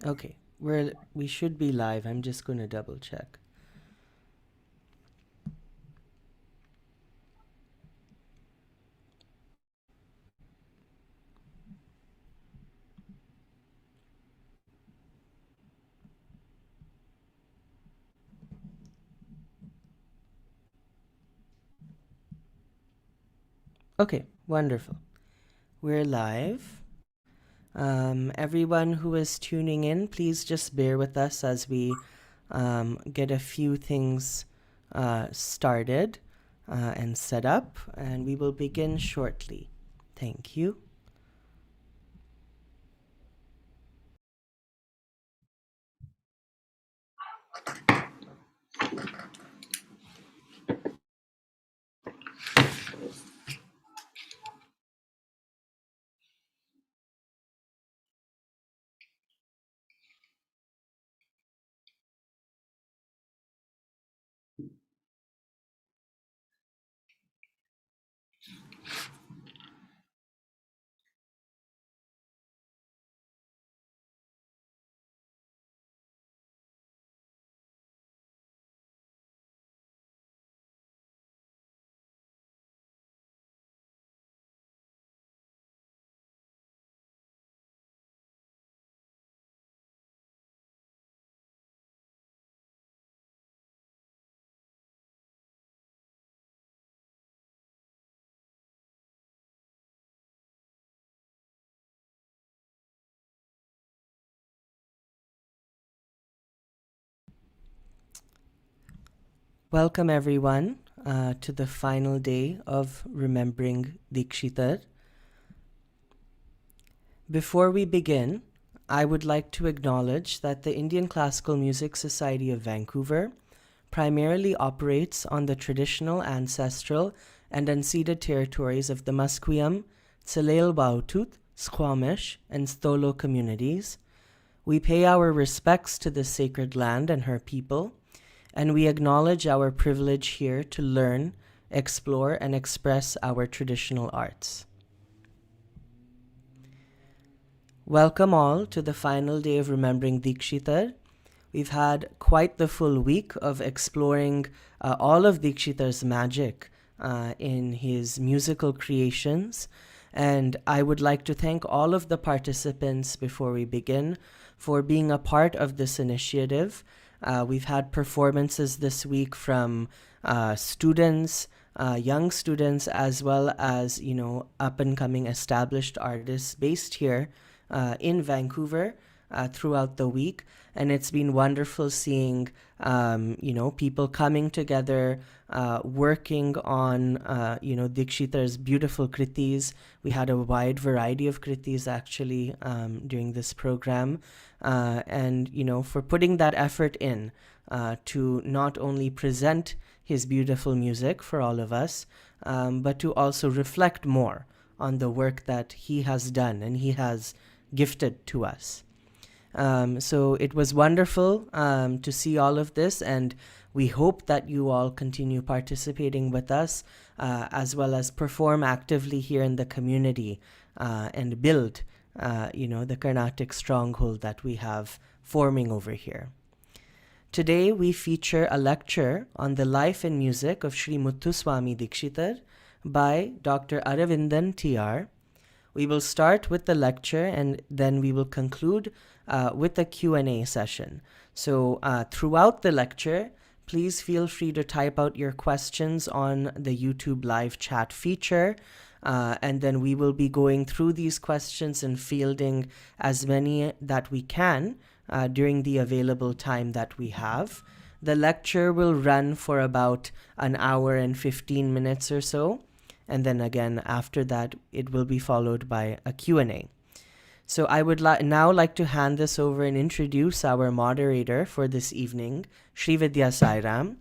Okay, we should be live. I'm just going to double check. Okay, wonderful. We're live. Everyone who is tuning in, please just bear with us as we get a few things started and set up, and we will begin shortly. Thank you. Welcome everyone to the final day of Remembering Dikshitar. Before we begin, I would like to acknowledge that the Indian Classical Music Society of Vancouver primarily operates on the traditional, ancestral, and unceded territories of the Musqueam, Tsilel-Bautut, Squamish, and Stolo communities. We pay our respects to this sacred land and her people, and we acknowledge our privilege here to learn, explore, and express our traditional arts. Welcome all to the final day of Remembering Dikshitar. We've had quite the full week of exploring all of Dikshitar's magic in his musical creations, and I would like to thank all of the participants before we begin for being a part of this initiative. We've had performances this week from students, young students, as well as, up-and-coming established artists based here in Vancouver throughout the week. And it's been wonderful seeing, people coming together, working on, Dikshitar's beautiful kritis. We had a wide variety of kritis actually during this program. And, for putting that effort in to not only present his beautiful music for all of us, but to also reflect more on the work that he has done and he has gifted to us. So it was wonderful to see all of this, and we hope that you all continue participating with us as well as perform actively here in the community and build, the Carnatic stronghold that we have forming over here. Today we feature a lecture on the life and music of Sri Muthuswami Dikshitar by Dr. Aravindhan TR. We will start with the lecture and then we will conclude with a Q&A session. So throughout the lecture, please feel free to type out your questions on the YouTube live chat feature. And then we will be going through these questions and fielding as many that we can during the available time that we have. The lecture will run for about an hour and 15 minutes or so. And then again, after that, it will be followed by a Q&A. So I would now like to hand this over and introduce our moderator for this evening, Srividhya Sairam.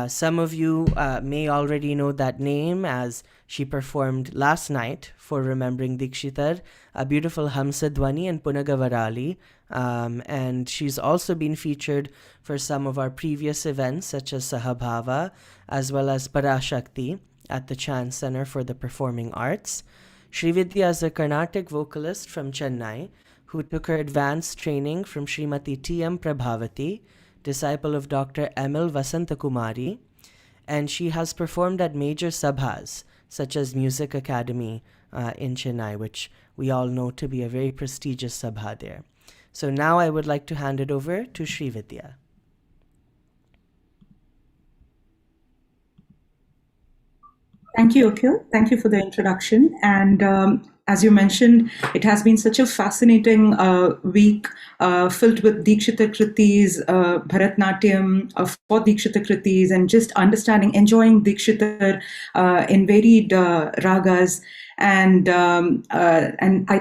Some of you may already know that name as she performed last night for Remembering Dikshitar, a beautiful Hamsadwani and Punagavarali. And she's also been featured for some of our previous events such as Sahabhava as well as Parashakti at the Chan Center for the Performing Arts. Srividhya is a Carnatic vocalist from Chennai who took her advanced training from Srimati T.M. Prabhavati, disciple of Dr. M.L. Vasantakumari, and she has performed at major sabhas such as Music Academy in Chennai, which we all know to be a very prestigious sabha there. So now I would like to hand it over to Srividhya. Thank you, Akhil. Thank you for the introduction. And as you mentioned, it has been such a fascinating week filled with Dikshitar Kritis, Bharatnatyam for Dikshitar Kritis, and just understanding, enjoying Dikshitar in varied ragas. And I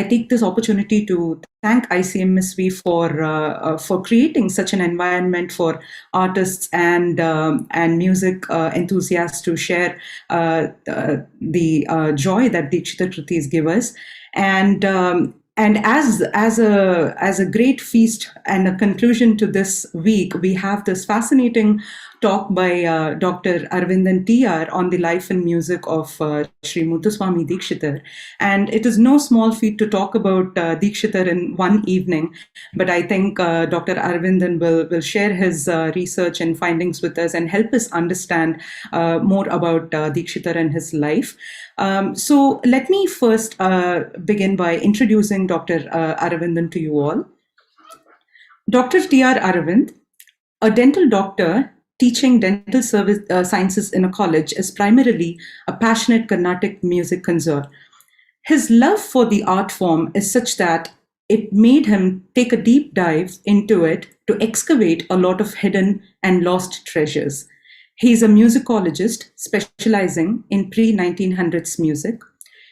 take this opportunity to thank ICMSV for creating such an environment for artists and music enthusiasts to share the joy that Dikshitar Kritis give us. And as a great feast and a conclusion to this week, we have this fascinating talk by Dr. Aravindhan TR on the life and music of Sri Muthuswami Dikshitar. And it is no small feat to talk about Dikshitar in one evening, but I think Dr. Aravindhan will share his research and findings with us and help us understand more about Dikshitar and his life. So let me first begin by introducing Dr. Aravindhan to you all. Dr. T.R. Aravind, a dental doctor teaching dental sciences in a college, is primarily a passionate Carnatic music connoisseur. His love for the art form is such that it made him take a deep dive into it to excavate a lot of hidden and lost treasures. He is a musicologist specializing in pre-1900s music.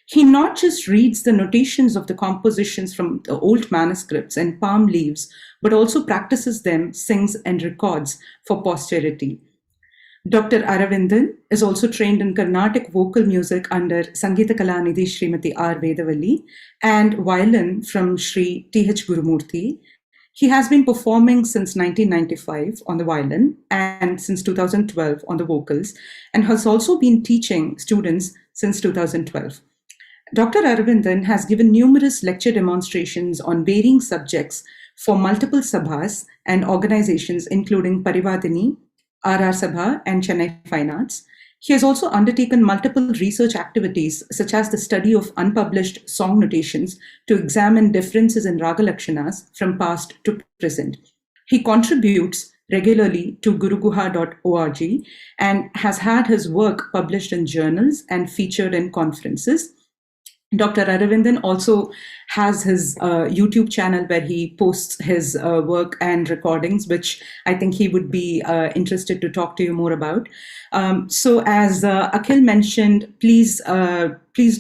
He not just reads the notations of the compositions from the old manuscripts and palm leaves, but also practices them, sings, and records for posterity. Dr. Aravindhan is also trained in Carnatic vocal music under Sangeeta Kalanidhi Srimati R. Vedavalli and violin from Sri T.H. Gurumurthy. He has been performing since 1995 on the violin and since 2012 on the vocals, and has also been teaching students since 2012. Dr. Aravindhan has given numerous lecture demonstrations on varying subjects for multiple sabhas and organizations including Parivadini, RR Sabha, and Chennai Fine Arts. He has also undertaken multiple research activities such as the study of unpublished song notations to examine differences in raga lakshanas from past to present. He contributes regularly to guruguha.org and has had his work published in journals and featured in conferences. Dr. Aravindhan also has his YouTube channel where he posts his work and recordings, which I think he would be interested to talk to you more about. So as Akhil mentioned, please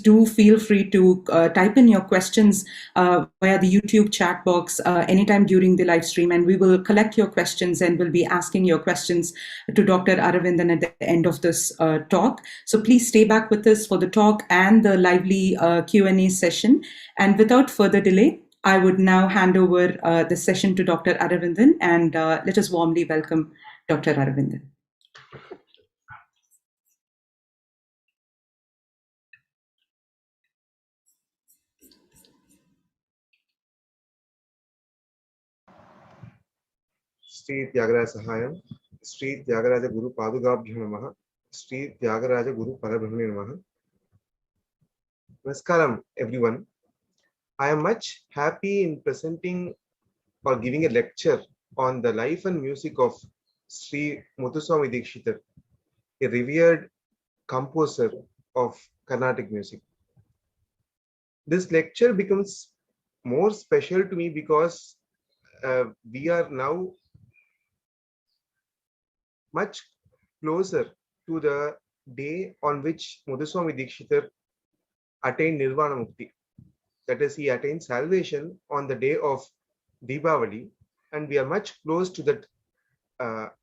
do feel free to type in your questions via the YouTube chat box anytime during the live stream, and we will collect your questions and will be asking your questions to Dr. Aravindhan at the end of this talk. So please stay back with us for the talk and the lively Q&A session. And without further delay, I would now hand over the session to Dr. Aravindhan, and let us warmly welcome Dr. Aravindhan. Sri Tyagaraja Sahayam, Sri Tyagaraja Guru Padugabhyo Namaha, Sri Tyagaraja Guru Parabrahmane Namaha. Namaskaram, everyone. I am much happy in presenting or giving a lecture on the life and music of Sri Muthuswami Dikshitar, a revered composer of Carnatic music. This lecture becomes more special to me because we are now much closer to the day on which Muthuswami Dikshitar attained Nirvana Mukti. That is, he attained salvation on the day of Deepavali, and we are much close to that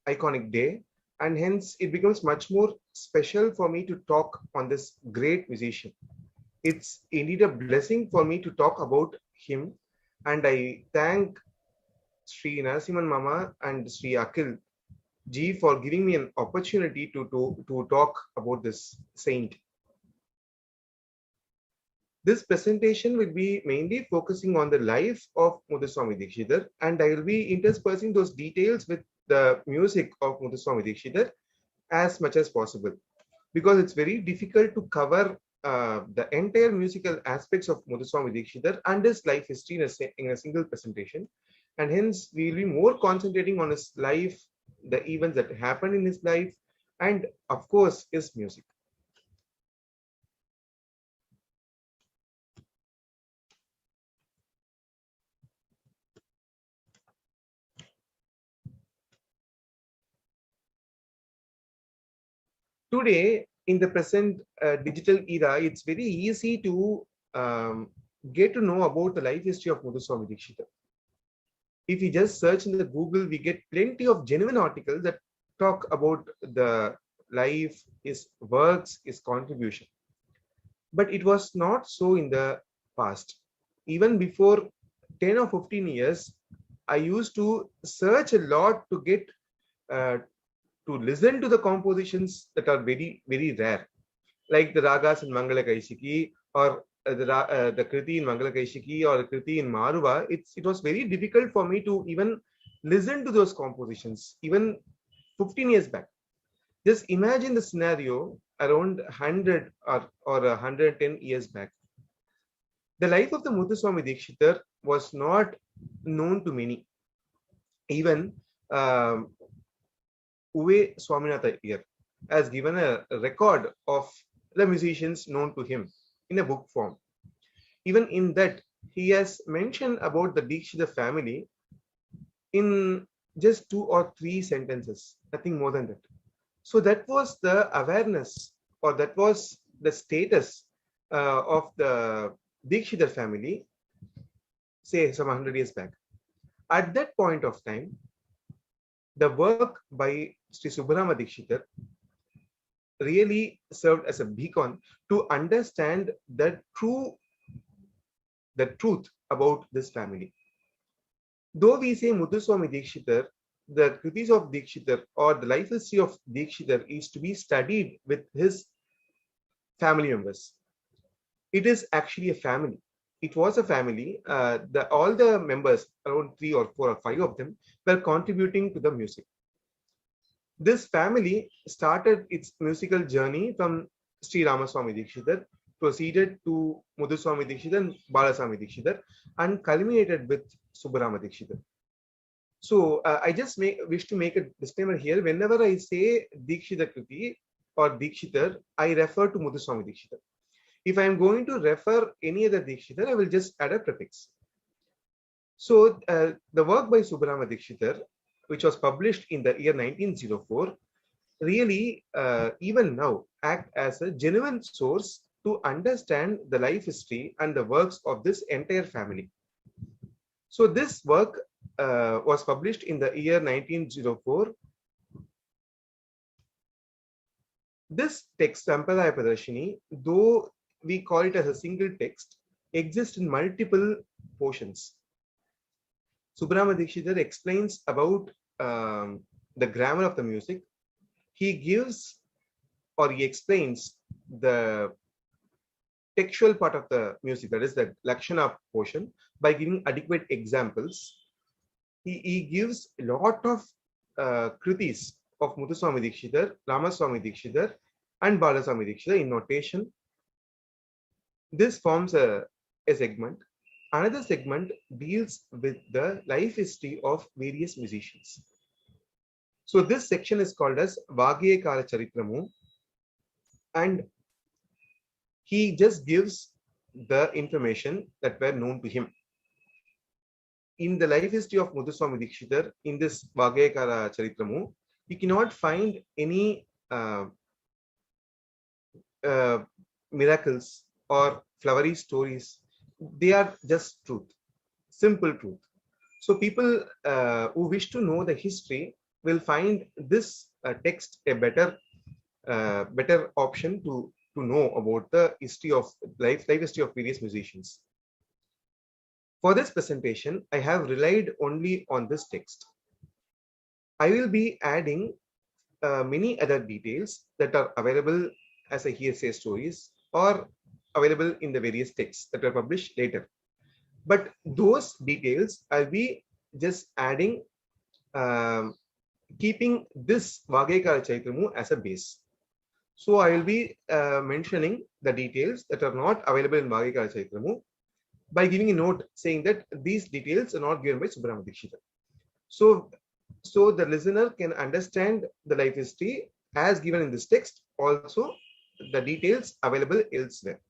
iconic day, and hence it becomes much more special for me to talk on this great musician. It's indeed a blessing for me to talk about him, and I thank Sri Narasimhan Mama and Sri Akhil Ji for giving me an opportunity to talk about this saint. This presentation will be mainly focusing on the life of Muthuswami Dikshitar, and I will be interspersing those details with the music of Muthuswami Dikshitar as much as possible, because it's very difficult to cover the entire musical aspects of Muthuswami Dikshitar and his life history in a single presentation. And hence, we will be more concentrating on his life, the events that happened in his life, and of course, his music. Today, in the present digital era, it's very easy to get to know about the life history of Muthuswami Dikshitar. If we just search in the Google, we get plenty of genuine articles that talk about the life, his works, his contribution. But it was not so in the past. Even before 10 or 15 years, I used to search a lot to get to listen to the compositions that are very, very rare, like the ragas in Mangala Kaishiki, or the Kriti in Mangala Kaishiki, or the Kriti in Maruva. It was very difficult for me to even listen to those compositions, even 15 years back. Just imagine the scenario around 100 or 110 years back. The life of the Muthuswami Dikshitar was not known to many. Even Uwe Swaminathan here has given a record of the musicians known to him in a book form. Even in that, he has mentioned about the Dikshitar family in just 2 or 3 sentences, nothing more than that. So that was the awareness, or that was the status of the Dikshitar family, say some 100 years back. At that point of time, the work by Sri Subramanya Dikshitar really served as a beacon to understand the truth about this family. Though we say Muthuswami Dikshitar, the Kritis of Dikshitar or the life history of Dikshitar is to be studied with his family members. It is actually a family. It was a family. All the members, around 3 or 4 or 5 of them, were contributing to the music. This family started its musical journey from Sri Ramaswamy Dikshitar, proceeded to Muthuswami Dikshitar and Balaswamy Dikshitar, and culminated with Subramanya Dikshitar. So I just wish to make a disclaimer here. Whenever I say Dikshitar Kriti or Dikshitar, I refer to Muthuswami Dikshitar. If I am going to refer any other Dikshitar, I will just add a prefix. So the work by Subramanya Dikshitar, which was published in the year 1904, really even now act as a genuine source to understand the life history and the works of this entire family. So this work was published in the year 1904. This text, Sampradaya Pradarshini, though we call it as a single text, exists in multiple portions. Subramanya Dikshitar explains about the grammar of the music. He gives, or he explains the textual part of the music, that is the Lakshana portion, by giving adequate examples. He gives a lot of kritis of Muthuswami Dikshitar, Ramaswamy Dikshitar, and Balaswamy Dikshitar in notation. This forms a segment. Another segment deals with the life history of various musicians. So this section is called as Vagyekara Charitramu, and he just gives the information that were known to him. In the life history of Muthuswami Dikshitar, in this Vagyekara Charitramu, you cannot find any miracles or flowery stories. They are just truth, simple truth. So people who wish to know the history will find this text a better option to know about the history of life history of various musicians. For this presentation, I have relied only on this text. I will be adding many other details that are available as a hearsay stories, or available in the various texts that were published later. But those details I'll be just adding, keeping this Vagyekara Chaitramu as a base. So I will be mentioning the details that are not available in Vagyekara Chaitramu by giving a note saying that these details are not given by Subramanian Dikshitar. So the listener can understand the life history as given in this text, also the details available elsewhere.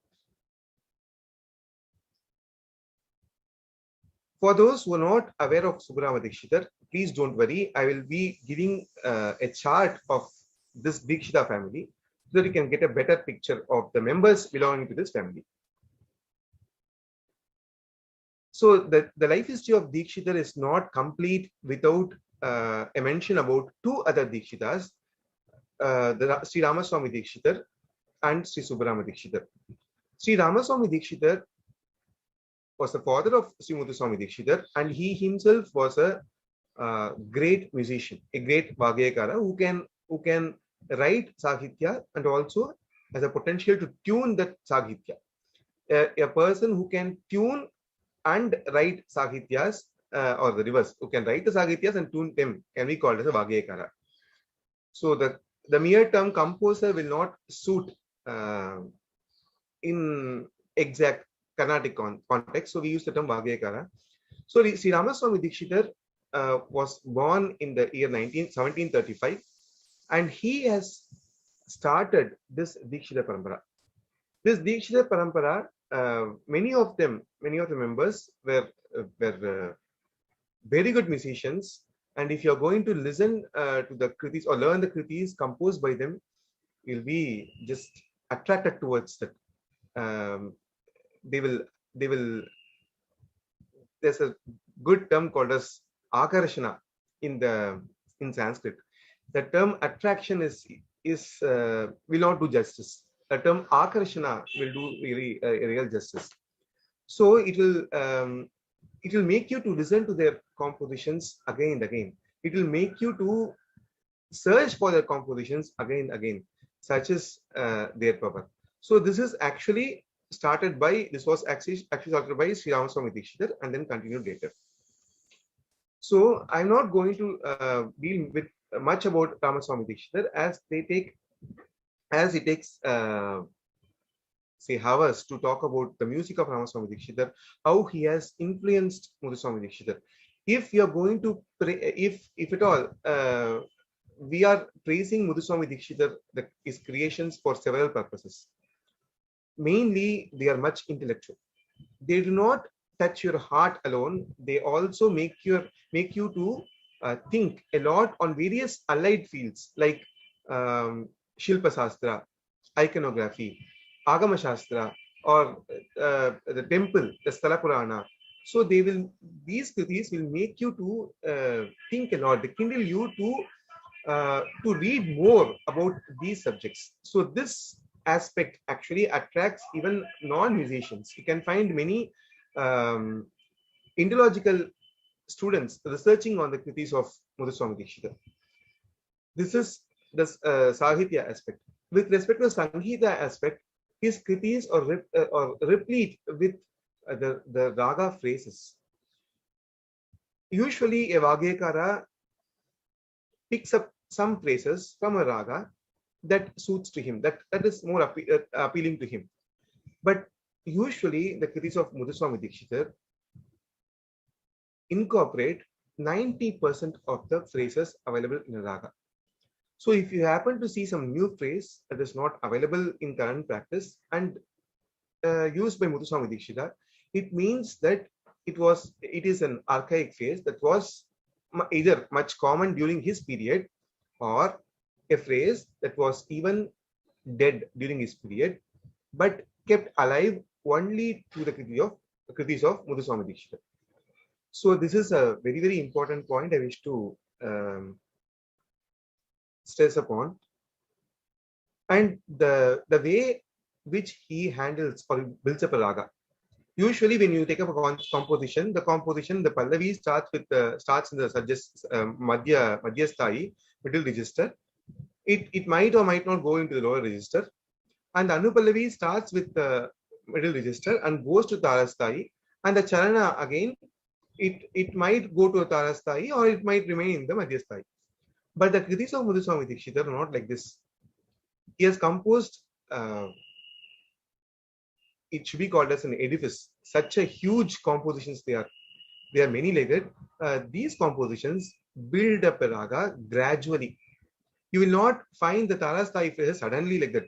For those who are not aware of Subramanian Dikshitar, please don't worry. I will be giving a chart of this Dikshitar family so that you can get a better picture of the members belonging to this family. So the life history of Dikshitar is not complete without a mention about two other Dikshitars, the Sri Ramaswamy Dikshitar and Sri Subramanian Dikshitar. Sri Ramaswamy Dikshitar was the father of Sri Muthuswami Dikshitar, and he himself was a great musician, a great Vagyekara who can write Sahitya and also has a potential to tune that Sahitya. A person who can tune and write Sahityas, or the reverse, who can write the Sahityas and tune them, can be called as a Vagyekara. So the mere term composer will not suit in exact Carnatic context, so we use the term Vagyekara. So Sri Ramaswamy Dikshitar was born in the year 1735, and he has started this Dikshitar Parampara. This Dikshitar Parampara, many of the members were very good musicians, and if you're going to listen to the kritis or learn the kritis composed by them, you'll be just attracted towards that. There's a good term called as akarshana in Sanskrit. The term attraction will not do justice. The term akarshana will do really real justice. So it will make you to listen to their compositions again and again. It will make you to search for their compositions again and again, such as their power. So this is actually started by Sri Ramaswamy Dikshitar and then continued later. So I'm not going to deal with much about Ramaswamy Dikshitar as it takes say hours to talk about the music of Ramaswamy Dikshitar, how he has influenced Muthuswami Dikshitar. If you're going to if at all we are praising Muthuswami Dikshitar, his creations, for several purposes. Mainly, they are much intellectual. They do not touch your heart alone. They also make you to think a lot on various allied fields like Shilpa Shastra, iconography, Agama Shastra, or the temple, the Sthala Purana. So these kritis will make you to think a lot. They kindle you to read more about these subjects. So this aspect actually attracts even non-musicians. You can find many Indological students researching on the kritis of Muthuswami Dikshitar. This is the Sahitya aspect. With respect to the Sangeeta aspect, his kritis are replete with the raga phrases. Usually, a Vagyekara picks up some phrases from a raga that suits to him, that is more appealing to him. But usually, the kritis of Muthuswami Dikshitar incorporate 90% of the phrases available in a raga. So if you happen to see some new phrase that is not available in current practice and used by Muthuswami Dikshitar, it means that it is an archaic phrase that was either much common during his period or a phrase that was even dead during his period, but kept alive only through the kritis of Muthuswami Dikshitar. So this is a very, very important point I wish to stress upon. And the way which he handles or builds up a raga. Usually, when you take up a composition, the Pallavi starts in the Madhya Sthayi, middle register. It might or might not go into the lower register. And the Anupallavi starts with the middle register and goes to Tarasthai, and the Charana again, it might go to a Tarasthai or it might remain in the Madhyasthai. But the Kritis of Muthuswami Dikshitar are not like this. He has composed, it should be called as an edifice. Such a huge compositions they are. They are many-legged. These compositions build up a raga gradually. You will not find the Tarasthai phrases suddenly like that,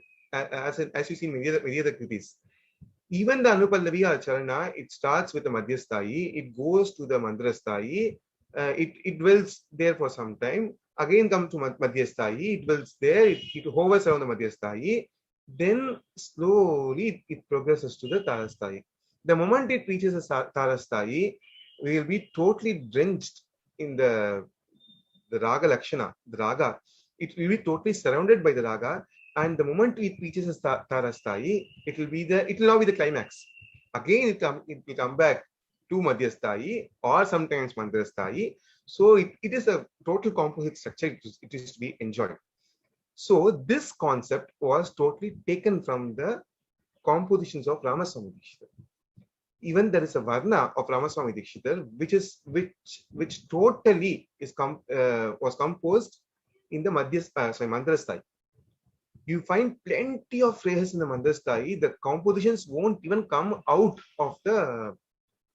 as you see in many other kritis. Even the Anupallavi or Charana, it starts with the Madhyasthai, it goes to the Mandrasthai, it dwells there for some time, again comes to Madhyasthai, it dwells there, it hovers around the Madhyasthai, then slowly it progresses to the Tarasthai. The moment it reaches the Tarasthai, we will be totally drenched in the Raga Lakshana, the Raga. It will be totally surrounded by the Raga, and the moment it reaches a Tarasthai, it will now be the climax. Again, it will come back to Madhyasthai or sometimes Mandrasthai. So it is a total composite structure. It is to be enjoyed. So this concept was totally taken from the compositions of Ramaswamy Dikshitar. Even there is a Varna of Ramaswamy Dikshitar, which totally was composed in the Mandrasthai. You find plenty of phrases in the Mandrasthai. The compositions won't even come out of the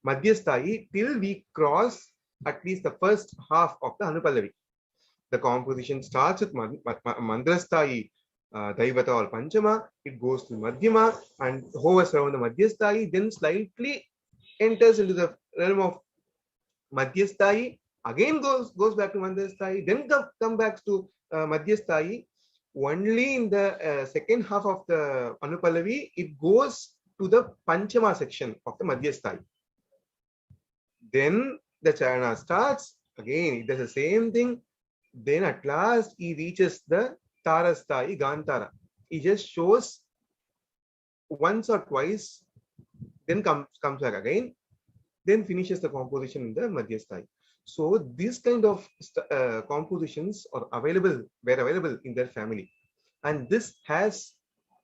Madhyasthai till we cross at least the first half of the Anupallavi. The composition starts with Mandrasthai, Daivata or Panchama, it goes to Madhyama and hovers around the Madhyasthai, then slightly enters into the realm of Madhyasthai, again goes back to Mandrasthai, then come back to Madhyasthai. Only in the second half of the Anupallavi, it goes to the Panchama section of the Madhyasthai. Then the Charana starts, again it does the same thing. Then at last he reaches the Tarasthai, Gantara. He just shows once or twice, then comes back again, then finishes the composition in the Madhyasthai. So this kind of compositions were available in their family, and this has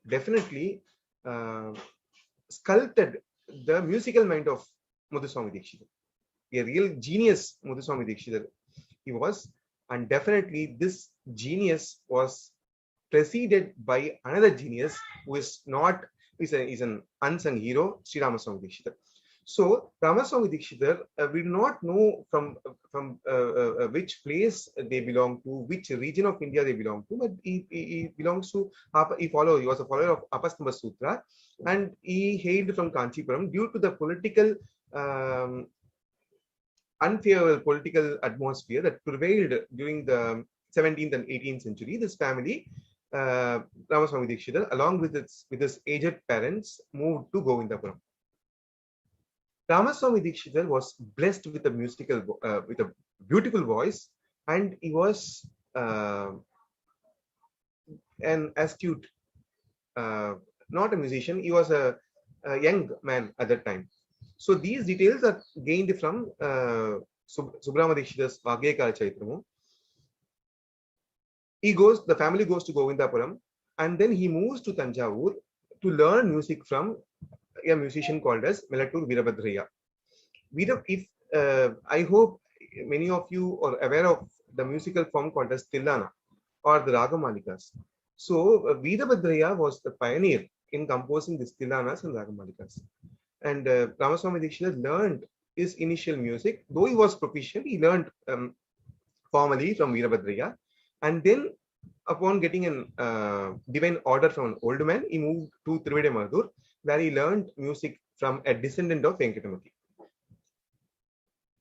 definitely sculpted the musical mind of Muthuswami Dikshitar. A real genius Muthuswami Dikshitar he was, and definitely this genius was preceded by another genius who is an unsung hero, Sri Ramaswamy Dikshitar. So Ramaswamy Dikshitar, we do not know from which place they belong to, which region of India they belong to, but he belongs to, he was a follower of Apastamba Sutra, and he hailed from Kanchipuram. Due to the political unfavorable political atmosphere that prevailed during the 17th and 18th century, this family, Ramaswamy Dikshitar, along with his aged parents, moved to Govindapuram. Ramaswamy Dikshitar was blessed with with a beautiful voice, and he was an astute, not a musician. He was a young man at that time. So these details are gained from Subramanya Dikshitar's Vagyakala Chaitramu. The family goes to Govindapuram, and then he moves to Tanjavur to learn music from a musician called as Melattur Veerabhadraya. I hope many of you are aware of the musical form called as Tillana or the Ragamalikas. So Veerabhadraya was the pioneer in composing these Tillanas and Ragamalikas. And Ramaswamy Dikshitar learned his initial music. Though he was proficient, he learned formally from Veerabhadraya. And then upon getting a divine order from an old man, he moved to Trivedimadur, where he learned music from a descendant of Venkatamati.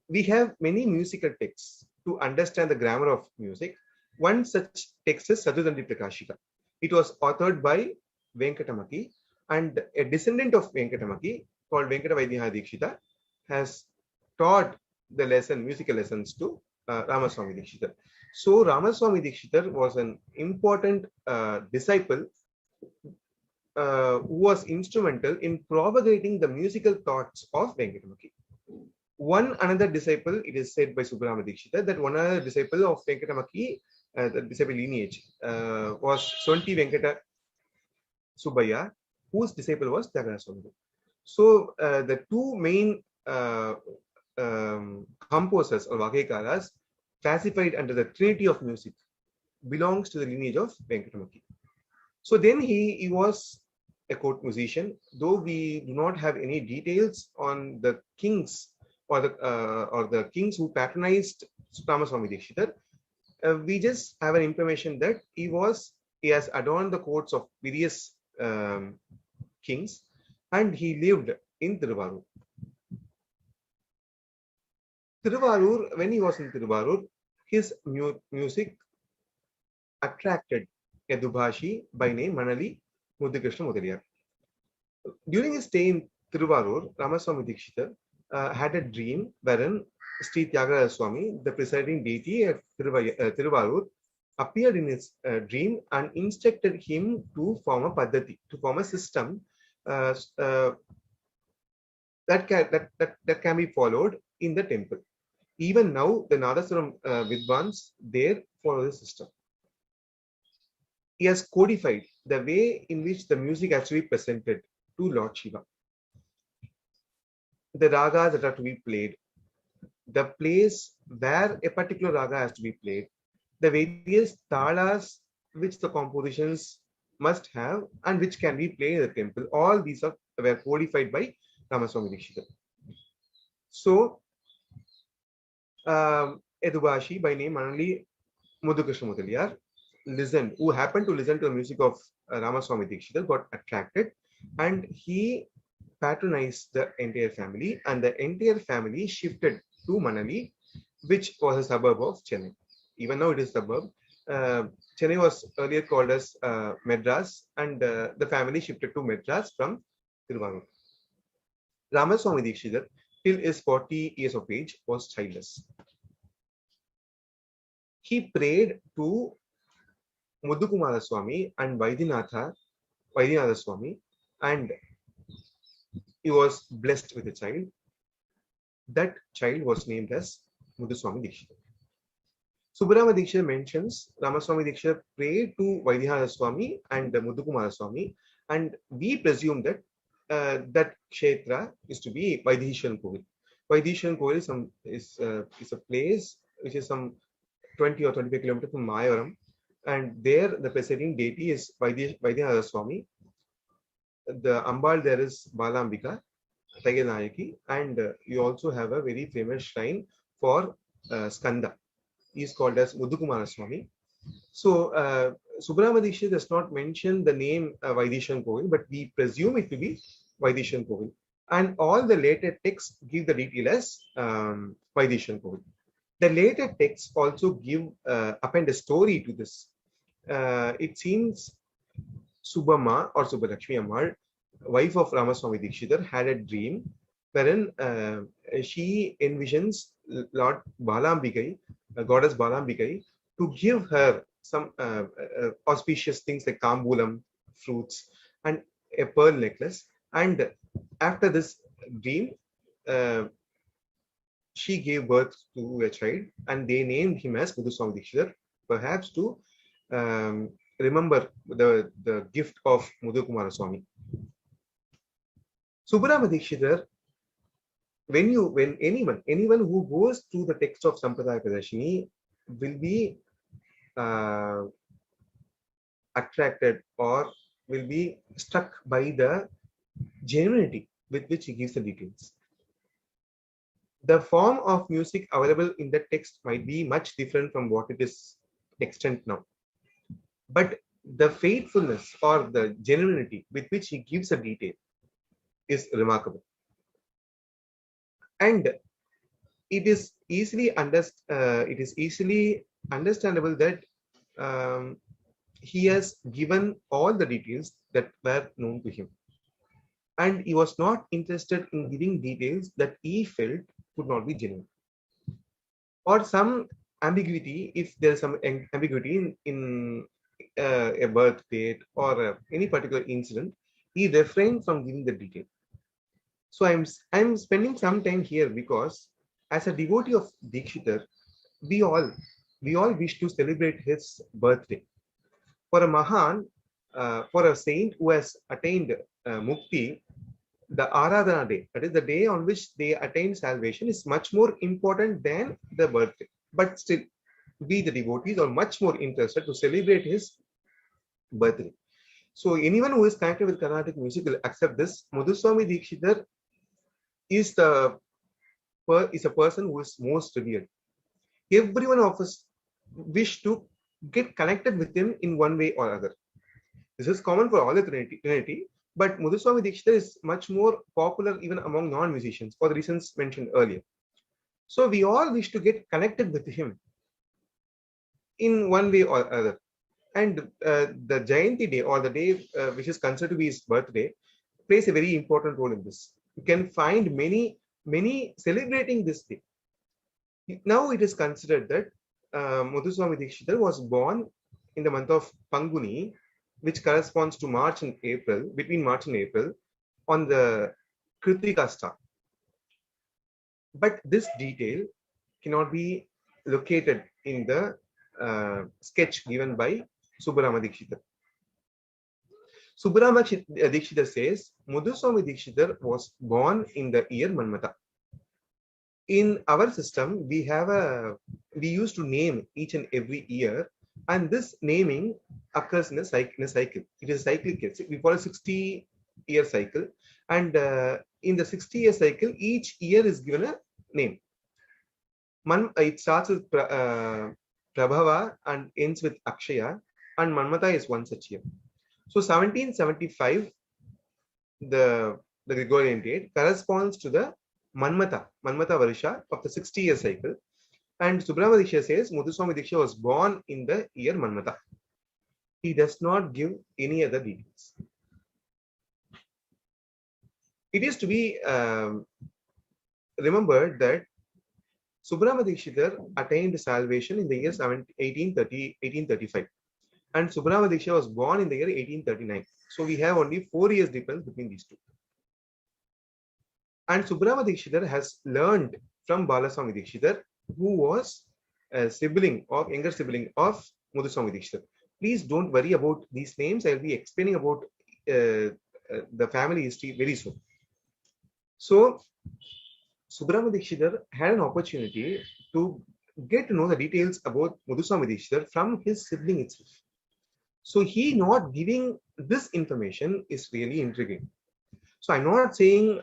We have many musical texts to understand the grammar of music. One such text is Sadhudandi Prakashika. It was authored by Venkatamati, and a descendant of Venkatamati called Venkatavaidyaha Dikshitar has taught the musical lessons to Ramaswamy Dikshitar. So Ramaswamy Dikshitar was an important disciple who was instrumental in propagating the musical thoughts of Venkatamati. Another disciple, it is said by Subramanya Dikshitar, that one other disciple of Venkatamaki, the disciple lineage, was Sonti Venkata Subbaya, whose disciple was Tyagaraja Swami. So the two main composers or Vakekaras classified under the Trinity of music belongs to the lineage of Venkatamurti. So then he was a court musician, though we do not have any details on the kings or the kings who patronized Ramaswamy Dikshitar. We just have an information that he has adorned the courts of various kings, and he lived in Tiruvarur. When he was in Tiruvarur, his music attracted a Dubhashi by name Manali Mudhukrishna Mudaliyar. During his stay in Tiruvarur, Ramaswamy Dikshitar had a dream wherein Sri Tyagaraja Swami, the presiding deity at Tiruvarur, appeared in his dream and instructed him to form a paddhati, to form a system that can be followed in the temple. Even now, the Nadaswaram Vidwans there follow the system. He has codified the way in which the music has to be presented to Lord Shiva. The ragas that are to be played, the place where a particular raga has to be played, the various talas which the compositions must have and which can be played in the temple, all these were codified by Ramaswamy Dikshitar. So, Edubashi by name Manali Mudhukrishna Mudaliyar who happened to listen to the music of Ramaswamy Dikshitar, got attracted, and he patronized the entire family, and the entire family shifted to Manali, which was a suburb of Chennai. Even now it is a suburb. Chennai was earlier called as Madras, and the family shifted to Madras from Tiruvarur. Ramaswamy Dikshitar, till his 40 years of age, was childless. He prayed to Mudhukumara Swami and Vaidyanatha Swami, and he was blessed with a child. That child was named as Muthuswami Dikshitar. Subbarama Dikshitar mentions Ramaswamy Dikshitar prayed to Vaidyanatha Swami and Mudhukumara Swami, and we presume that that kshetra is to be Vaidhishan Kovil. Vaidhishan Kovil is a place which is some 20 or 25 kilometers from Mayavaram, and there the presiding deity is Vaidyanatha Swami. The Ambal there is Balambika, Taiganayaki, and you also have a very famous shrine for Skanda. He is called as Mudhukumara Swami. So Subbarama Dikshitar does not mention the name Vaidhishan Kovil, but we presume it to be Vaidhishan Kovil. And all the later texts give the detail as Vaidhishan Kovil. The later texts also append a story to this. It seems Subama or Subbalakshmi Ammal, wife of Ramaswamy Dikshitar, had a dream wherein she envisions Lord Balambikai, goddess Balambikai, to give her some auspicious things like tambulam, fruits, and a pearl necklace. And after this dream, she gave birth to a child, and they named him as Muthuswami Dikshitar, perhaps to remember the gift of Mudhukumara Swami. Subbarama Dikshitar, when anyone who goes through the text of Sampradaya Pradarshini will be attracted or will be struck by the genuinity with which he gives the details. The form of music available in the text might be much different from what it is extant now, but the faithfulness or the genuinity with which he gives a detail is remarkable. And it is easily understandable that he has given all the details that were known to him, and he was not interested in giving details that he felt could not be genuine, or some ambiguity. If there is some ambiguity in a birth date or any particular incident, he refrained from giving the detail. So I'm spending some time here because as a devotee of Dikshitar, we all wish to celebrate his birthday. For a Mahan, for a saint who has attained Mukti, the Aradhana day, that is the day on which they attain salvation, is much more important than the birthday. But still, we the devotees are much more interested to celebrate his birthday. So anyone who is connected with Carnatic music will accept this. Muthuswami Dikshitar is a person who is most revered. Everyone of us wish to get connected with him in one way or other. This is common for all the Trinity, but Muthuswami Dikshitar is much more popular even among non-musicians for the reasons mentioned earlier. So we all wish to get connected with him in one way or other. And the Jayanti day, or the day which is considered to be his birthday, plays a very important role in this. You can find many celebrating this day. Now it is considered that Muthuswami Dikshitar was born in the month of Panguni, which corresponds to March and April, between March and April, on the Kritika star. But this detail cannot be located in the sketch given by Subbarama Dikshitar. Subbarama Dikshitar says Muthuswami Dikshitar was born in the year Manmata. In our system, we used to name each and every year, and this naming occurs in a cycle. It is a cyclic. We call a 60-year cycle, and in the 60-year cycle, each year is given a name. It starts with Prabhava and ends with Akshaya, and Manmata is one such year. So 1775, the Gregorian date, corresponds to the Manmata Varsha of the 60-year cycle. And Subbarama Dikshitar says Muthuswami Dikshitar was born in the year Manmata. He does not give any other details. It is to be remembered that Subbarama Dikshitar attained salvation in the year 1835. And Subbarama Dikshitar was born in the year 1839. So we have only 4 years difference between these two. And Subbarama Dikshitar has learned from Balaswami Dikshitar, who was a younger sibling of Muthuswami Dikshitar. Please don't worry about these names. I will be explaining about the family history very soon. So Subbarama Dikshitar had an opportunity to get to know the details about Muthuswami Dikshitar from his sibling itself. So he not giving this information is really intriguing. So I'm not saying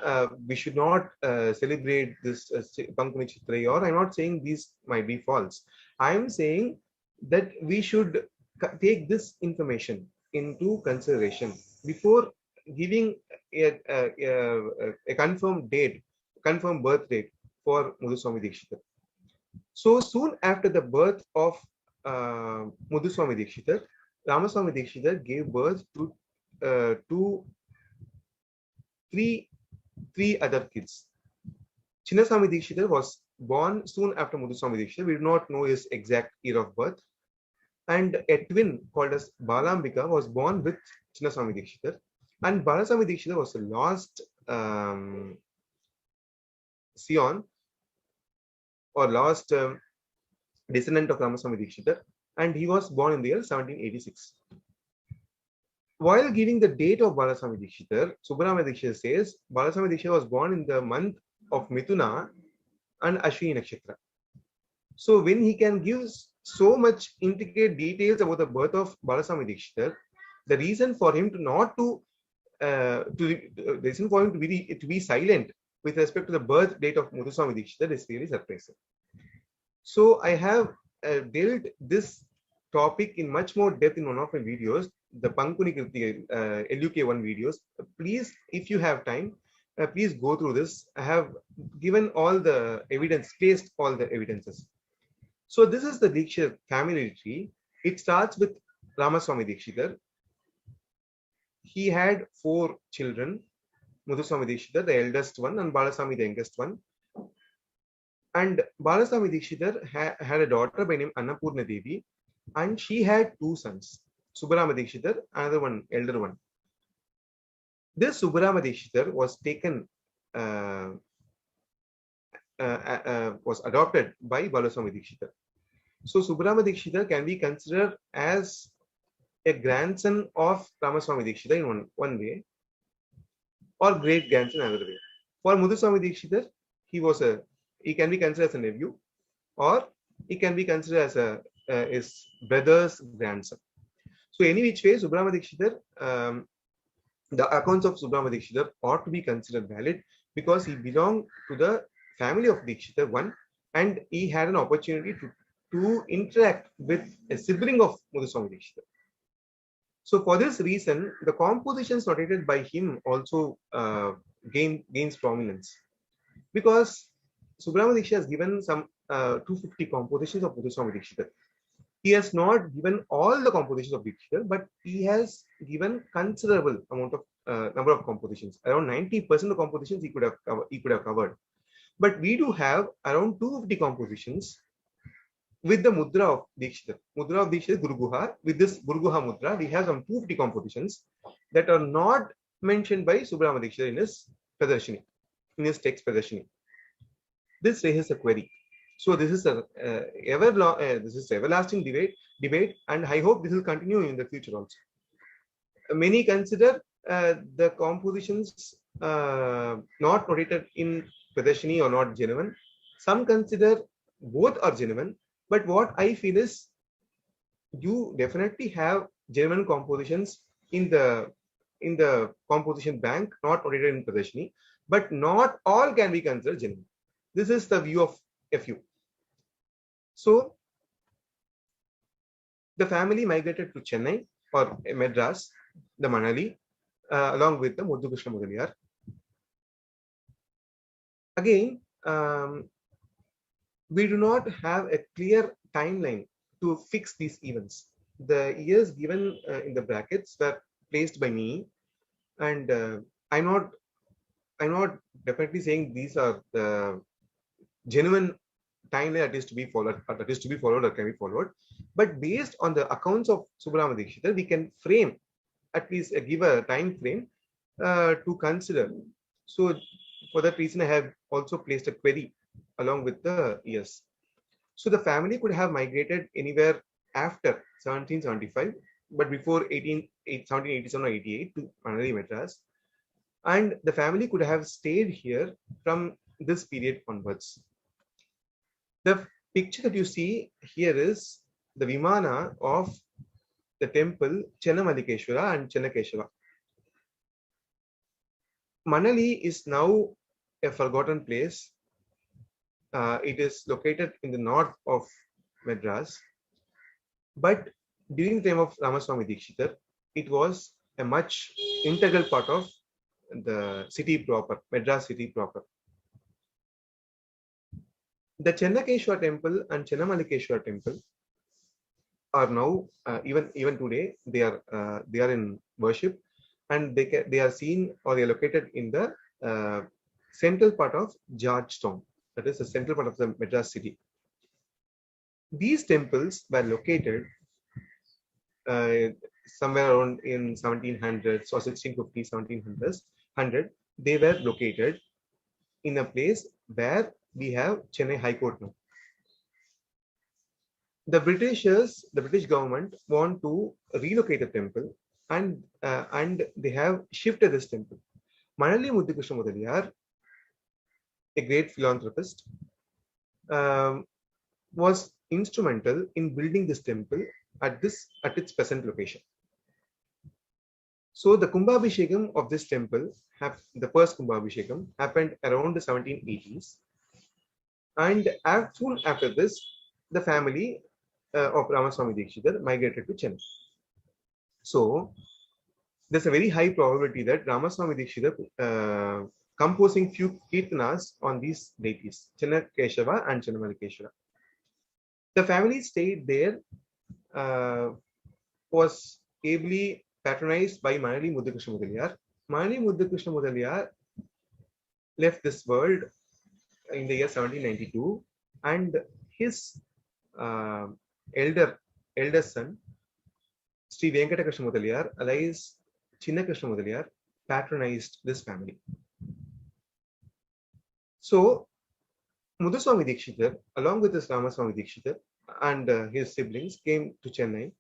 we should not celebrate this Pankuni Chitra, or I'm not saying these might be false. I'm saying that we should take this information into consideration before giving a confirmed birth date for Muthuswami Dikshitar. So soon after the birth of Muthuswami Dikshitar, Ramaswami Dikshitar gave birth to three other kids. Chinnaswami Dikshitar was born soon after Muthuswami Dikshitar. We do not know his exact year of birth. And a twin called as Balambika was born with Chinnaswami Dikshitar. And Balaswami Dikshitar was the last scion or last descendant of Ramaswami Dikshitar. And he was born in the year 1786. While giving the date of Balaswami Dikshitar, Subbarama Dikshitar says Balaswami Dikshitar was born in the month of Mithuna and Ashwini Nakshatra. So when he can give so much intricate details about the birth of Balaswami Dikshitar, the reason for him to be silent with respect to the birth date of Muthuswami Dikshitar is really surprising. So I have dealt this topic in much more depth in one of my videos, the Pankuni Kritika LUK1 videos. Please, if you have time, please go through this. I have given all the evidence, placed all the evidences. So this is the Dikshitar family tree. It starts with Ramaswamy Dikshitar. He had 4 children, Muthuswami Dikshitar, the eldest one, and Balaswamy, the youngest one. And Balaswamy Dikshitar had a daughter by name Annapurna Devi, and she had 2 sons, Subbarama Dikshitar, another one, elder one. This Subbarama Dikshitar was taken, was adopted by Balaswamy Dikshitar. So Subbarama Dikshitar can be considered as a grandson of Ramaswamy Dikshitar in one way. or great grandson another way. For Muthuswami Dikshitar, he can be considered as a nephew, or he can be considered as his brother's grandson. So any which way, Subramanya Dikshitar, the accounts of Subramanya Dikshitar ought to be considered valid because he belonged to the family of Dikshitar one, and he had an opportunity to interact with a sibling of Muthuswami Dikshitar. So for this reason, the compositions notated by him also gains prominence, because Subramanya Dikshitar has given some 250 compositions of Muthuswami Dikshitar. He has not given all the compositions of Dikshitar, but he has given considerable amount of number of compositions. Around 90% of compositions he could have covered. But we do have around 250 compositions with the mudra of Dikshitar. Mudra of Dikshitar, Guru Guha. With this Guru Guha mudra, we have some 250 compositions that are not mentioned by Subramanya Dikshitar in his Pradarshini, in his text Pradarshini. This raises a query. So this is everlasting debate, and I hope this will continue in the future also. Many consider the compositions not notated in Pradarshini or not genuine. Some consider both are genuine. But what I feel is, you definitely have genuine compositions in the composition bank, not notated in Pradarshini, but not all can be considered genuine. This is the view of a few. So the family migrated to Chennai or Madras, the Manali, along with the Muthu Krishna Mudaliyar. Again, we do not have a clear timeline to fix these events. The years given in the brackets were placed by me, and I'm not definitely saying these are the genuine timeline that is to be followed, or that is to be followed or can be followed. But based on the accounts of Subramanya Dikshitar, we can frame, at least give a time frame to consider. So for that reason, I have also placed a query along with the years. So the family could have migrated anywhere after 1775, but before 1787 or 88 to Manali, Madras. And the family could have stayed here from this period onwards. The picture that you see here is the Vimana of the temple Chennamalikeshwara and Chennakeshwara. Manali is now a forgotten place. It is located in the north of Madras. But during the time of Ramaswamy Dikshitar, it was a much integral part of the city proper, Madras city proper. The Chennakeshwar temple and Chennamalikeshwar temple are now even today they are in worship, and they are seen, or they are located in the central part of Georgetown, that is the central part of the Madras city. These temples were located somewhere around in 1700s or 1650s, 1700s. They were located in a place where we have Chennai High Court now. The British government want to relocate the temple, and they have shifted this temple. Manali Muthu Krishna Mudaliyar, a great philanthropist, was instrumental in building this temple at its present location. So the Kumbhabhishekam of this temple, the first Kumbhabhishekam, happened around the 1780s, and soon after this, the family of Ramaswamy Dikshitar migrated to Chennai. So there's a very high probability that Ramaswamy Dikshitar composing few kirtanas on these deities, Chennakeshava and Chennamalikeshwara. The family stayed there, was ably patronized by Manali Muthu Krishna Mudaliyar. Manali Muthu Krishna Mudaliyar left this world in the year 1792, and his elder son, Sri Venkata Krishna Mudaliyar, alias Chinna Krishna Mudaliyar, patronized this family. So Muthuswami Dikshitar, along with his Ramaswamy Dikshitar and his siblings, came to Chennai.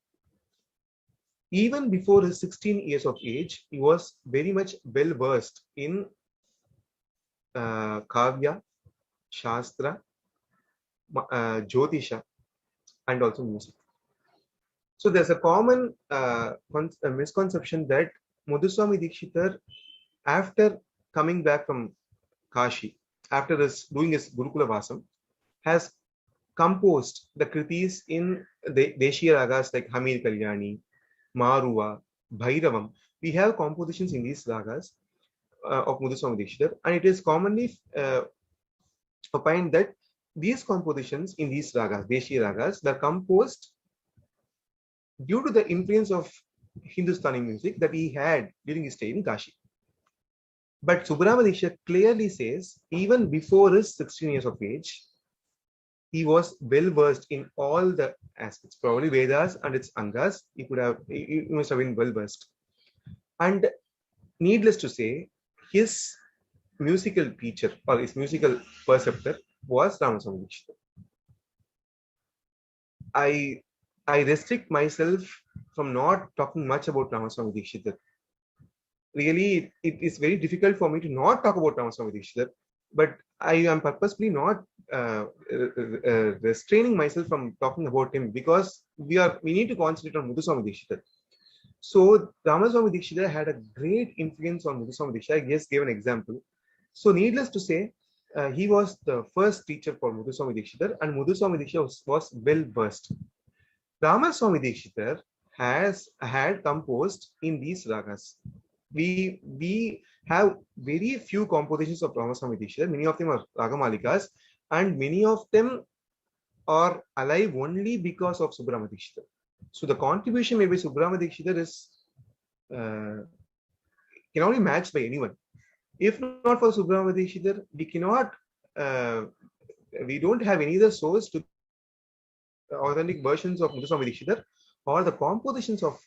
even before his 16 years of age, he was very much well versed in Kavya, Shastra, Jyotisha, and also music. So there's a common misconception that Muthuswami Dikshitar, after coming back from Kashi, after doing his Gurukula Vasam, has composed the kritis in the Deshiya ragas like Hamir Kalyani, Maruva, Bhairavam. We have compositions in these ragas of Muthuswami Dikshitar, and it is commonly opined that these compositions in these ragas, Deshiya ragas, they're composed due to the influence of Hindustani music that he had during his stay in Kashi. But Subramanian Dikshitar clearly says, even before his 16 years of age, he was well versed in all the aspects, probably Vedas and its Angas. He must have been well versed. And needless to say, his musical teacher or his musical preceptor was Ramaswamy Dikshitar. I restrict myself from not talking much about Ramaswamy Dikshitar. Really, it is very difficult for me to not talk about Ramaswamy Dikshitar, but I am purposely not restraining myself from talking about him, because we need to concentrate on Muthuswami Dikshitar. So Ramaswamy Dikshitar had a great influence on Muthuswami Dikshitar. I just gave an example. So needless to say, he was the first teacher for Muthuswami Dikshitar, and Muthuswami Dikshitar was well versed. Ramaswamy Dikshitar had composed in these ragas. We have very few compositions of Ramaswamy Dikshitar. Many of them are ragamalikas, and many of them are alive only because of Subramanian Dikshitar. So the contribution made by Subramanian Dikshitar is cannot be matched by anyone. If not for Subramanian Dikshitar, we cannot. We don't have any other source to authentic versions of Muthuswami Dikshitar or the compositions of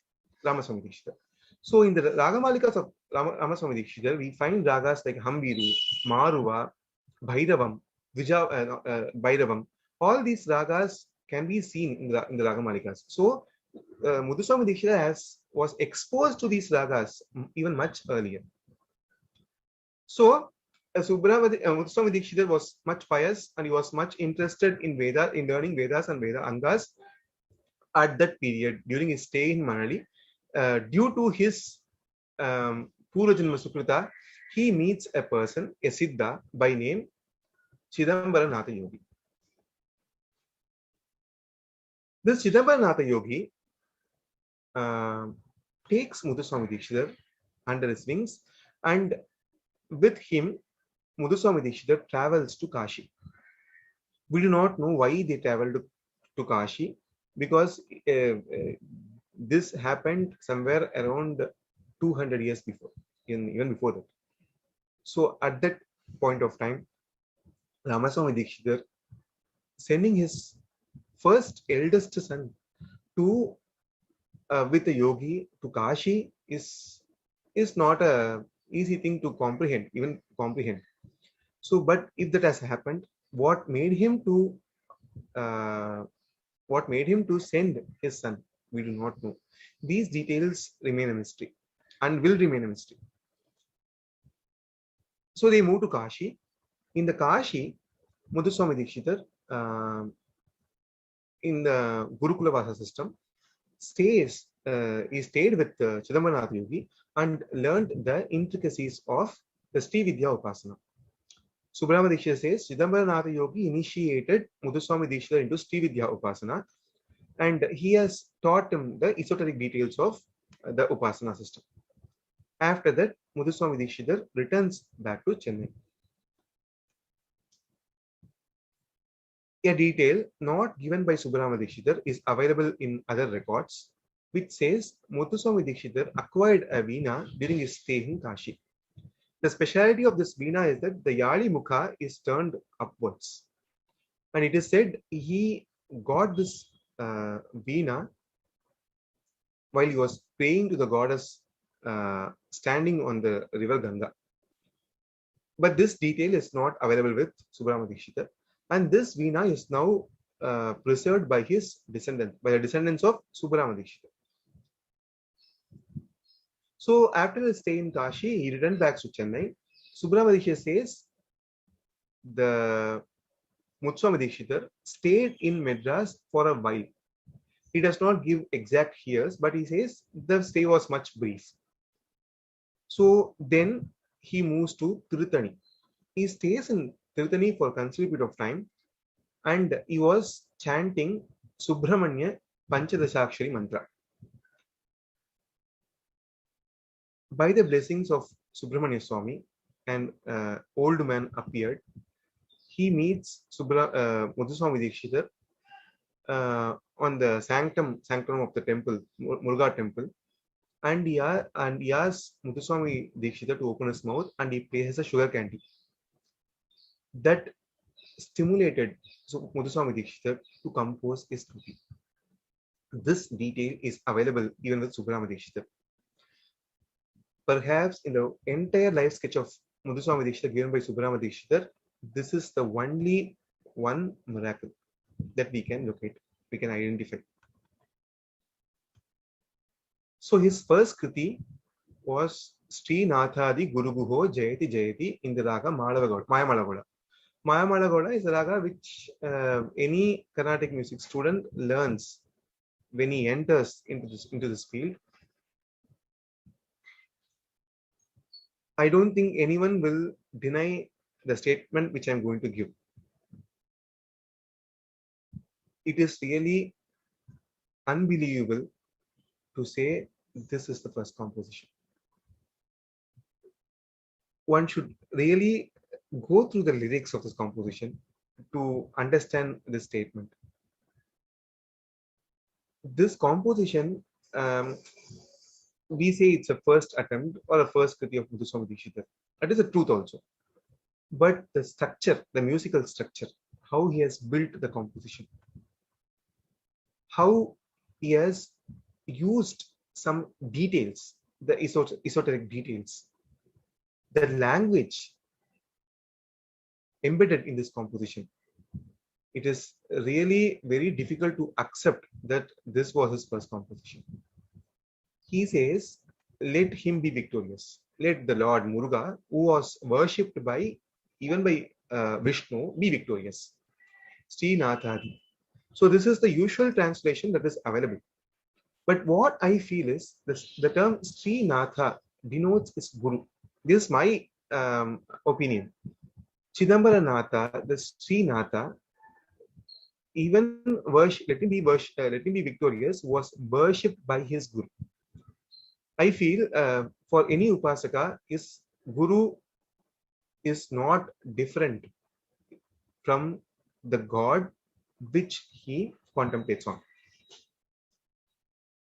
Ramaswamy Dikshitar. So in the ragamalikas of Ramaswamy Dikshitar, we find ragas like Hambiru, Maruva, Bhairavam, Bhairavam. All these ragas can be seen in the ragamalikas. So Muthuswami Dikshitar was exposed to these ragas even much earlier. So Muthuswami Dikshitar was much pious, and he was much interested in learning Vedas and Veda Angas at that period during his stay in Manali. Due to his Purva Janma Sukrita, he meets a person, a Siddha by name Chidambara Natha Yogi. This Chidambara Natha Yogi takes Muthuswami Dikshitar under his wings, and with him, Muthuswami Dikshitar travels to Kashi. We do not know why they traveled to Kashi, because this happened somewhere around 200 years before, even before that. So at that point of time, Ramaswamy Dikshitar sending his first eldest son to with a yogi to Kashi is not a easy thing to comprehend. So, but if that has happened, what made him to send his son, we do not know. These details remain a mystery and will remain a mystery. So they moved to Kashi. In the Kashi, Muthuswami Dikshitar, in the Gurukula Vasa system, he stayed with Chidambara Natha Yogi and learned the intricacies of the Srividhya Upasana. Subramanian Dikshitar says Chidambara Natha Yogi initiated Muthuswami Dikshitar into Srividhya Upasana, and he has taught him the esoteric details of the Upasana system. After that, Muthuswami Dikshitar returns back to Chennai. A detail not given by Subramanian Dikshitar is available in other records, which says Muthuswami Dikshitar acquired a veena during his stay in Kashi. The speciality of this veena is that the Yali Mukha is turned upwards, and it is said he got this veena while he was praying to the goddess standing on the river Ganga. But this detail is not available with Subramanian Dikshitar, and this veena is now preserved by his descendants, by the descendants of Subramanian Dikshitar. So after his stay in Kashi, he returned back to Chennai. Subramanya Dikshitar says the Muthuswami Dikshitar stayed in Madras for a while. He does not give exact years, but he says the stay was much brief. So then he moves to Tirutani. He stays in Tirutani for a considerable period of time, and he was chanting Subramanya Panchadashakshari mantra. By the blessings of Subramanya Swami, an old man appeared. He meets Muthuswami Dikshitar on the sanctum of the temple, Muruga temple, and he asks Muthuswami Dikshitar to open his mouth, and he places a sugar candy. That stimulated Muthuswami Dikshitar to compose his Kruti. This detail is available even with Subramanya Dikshitar. Perhaps in the entire life sketch of Muthuswami Dikshitar given by Subramanya Dikshitar, this is the only one miracle that we can locate, we can identify. So his first Kriti was Sri Nathadi Guruguho Jayati Jayati in the raga Mayamalagoda. Mayamalagoda is a raga which any Carnatic music student learns when he enters into this field. I don't think anyone will deny the statement which I'm going to give. It is really unbelievable to say this is the first composition. One should really go through the lyrics of this composition to understand this statement. This composition, we say it's a first attempt or a first Kriti of Muthuswami Dikshitar. That is the truth also. But the structure, the musical structure, how he has built the composition, how he has used some details, the esoteric details, the language embedded in this composition. It is really very difficult to accept that this was his first composition. He says, let him be victorious. Let the Lord Muruga, who was worshipped even by Vishnu, be victorious. Sri Nathadi. So this is the usual translation that is available. But what I feel is the term Sri Natha denotes his Guru. This is my opinion. Chidambara Natha, the Sri Natha, even let him be victorious, was worshipped by his Guru. I feel for any Upasaka, his Guru is not different from the God which he contemplates on.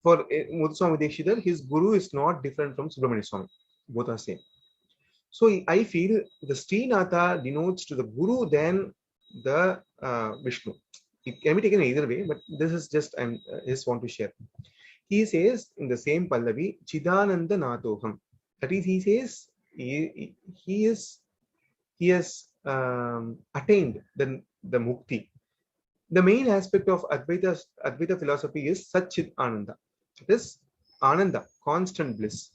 For Muthuswami Dikshitar, his Guru is not different from Subramanya Swami. Both are same. So I feel the Srinatha denotes to the Guru than the Vishnu. It can be taken either way, but this is just I just want to share. He says in the same Pallavi, Chidananda Nathoham. That is, he says he has attained the mukti. The main aspect of Advaita philosophy is Satchit Ananda. It is Ananda, constant bliss,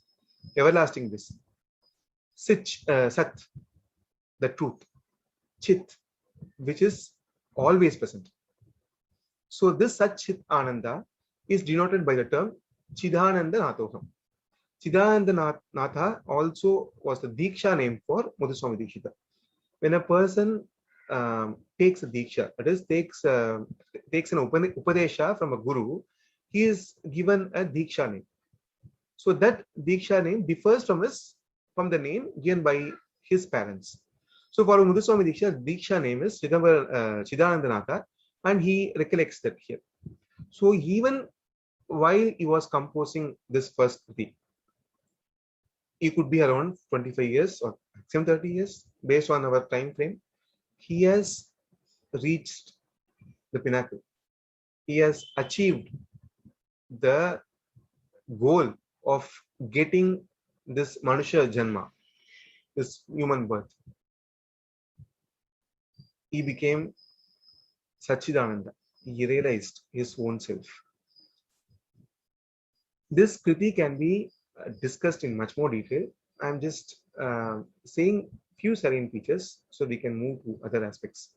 everlasting bliss. Sat, the truth. Chit, which is always present. So this Satchit Ananda is denoted by the term Chidananda Nathoham. Chidananda Natha also was the Diksha name for Muthuswami Dikshitar. When a person takes a Diksha, that is, takes an Upadesha from a Guru, he is given a Diksha name. So that Diksha name differs from the name given by his parents. So for Muthuswami Diksha name is Chidananda Natha, and he recollects that here. So even while he was composing this first Kriti, he could be around 25 years or maximum 30 years based on our time frame. He has reached the pinnacle. He has achieved the goal of getting this Manusha Janma, this human birth. He became Sachidananda. He realized his own self. This Kriti can be discussed in much more detail. I'm just saying few salient features so we can move to other aspects.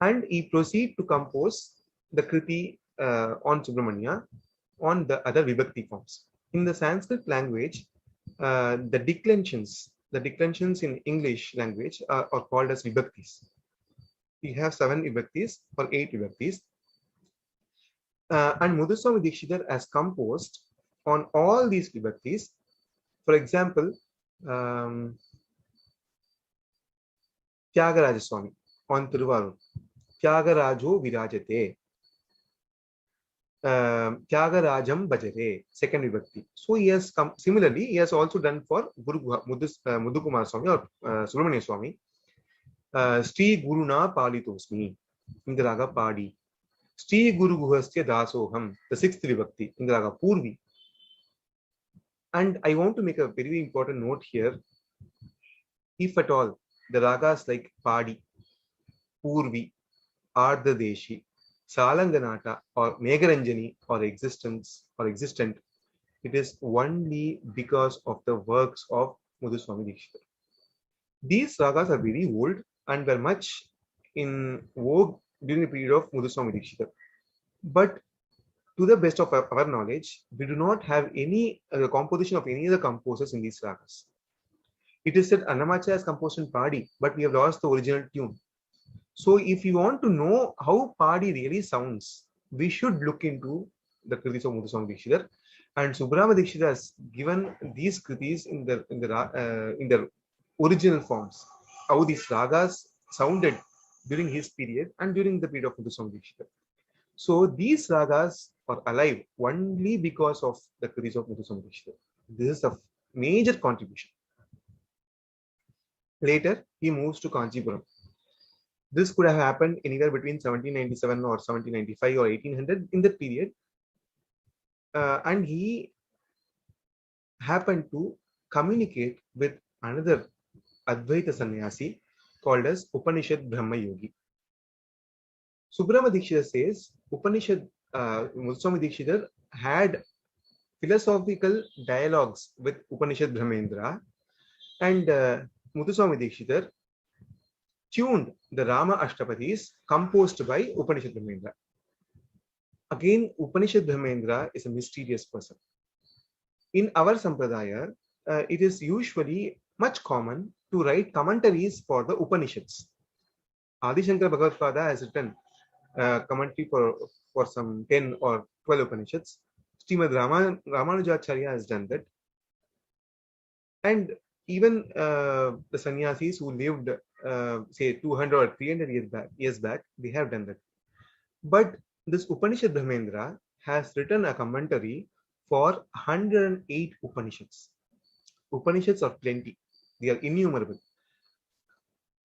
And he proceed to compose the Kriti on Subramanya on the other Vibhakti forms. In the Sanskrit language, the declensions in English language are called as Vibhaktis. We have 7 Vibhaktis or 8 Vibhaktis. And Muthuswami Dikshitar has composed on all these Vibhaktis. For example, Tyagaraja Swami on Thiruvarur. Tyagarajo Virajate. Tyagarajam Bajare, second Vibhakti. So he has come, similarly, he has also done for Mudhukumar Swami or Subramanya Swami. Sri Guruna Palitosmi, in the Raga Padi. Sri Guru Guhastya Dasoham, the sixth Vibhakti, in the Raga Purvi. And I want to make a very important note here. If at all, the ragas like Padi, Purvi, Ardhadeshi, Salanganata or Megharanjani or existent, it is only because of the works of Muthuswami Dikshitar. These ragas are very old and were much in vogue during the period of Muthuswami Dikshitar. But to the best of our knowledge, we do not have any composition of any other composers in these ragas. It is said Annamacha has composed in Padi, but we have lost the original tune. So if you want to know how Padi really sounds, we should look into the Kritis of Muthuswami Dikshitar. And Subramanya Dikshitar has given these Kritis in their original forms, how these ragas sounded during his period and during the period of Muthuswami Dikshitar. So these ragas are alive only because of the Kritis of Muthuswami Dikshitar. This is a major contribution. Later, he moves to Kanchipuram. This could have happened anywhere between 1797 or 1795 or 1800 in that period. And he happened to communicate with another Advaita sannyasi called as Upanishad Brahma Yogi. Subramanya Dikshitar says Muthuswami Dikshitar had philosophical dialogues with Upanishad Brahmendra, and Muthuswami Dikshitar tuned the Rama Ashtapatis composed by Upanishad Brahmendra. Again, Upanishad Brahmendra is a mysterious person. In our Sampradaya, it is usually much common to write commentaries for the Upanishads. Adi Shankara Bhagavad-pada has written commentary for some 10 or 12 Upanishads. Srimad Ramanujacharya has done that. And even the sannyasis who lived, say, 200 or 300 years back, they have done that. But this Upanishad Brahmendra has written a commentary for 108 Upanishads. Upanishads are plenty. They are innumerable.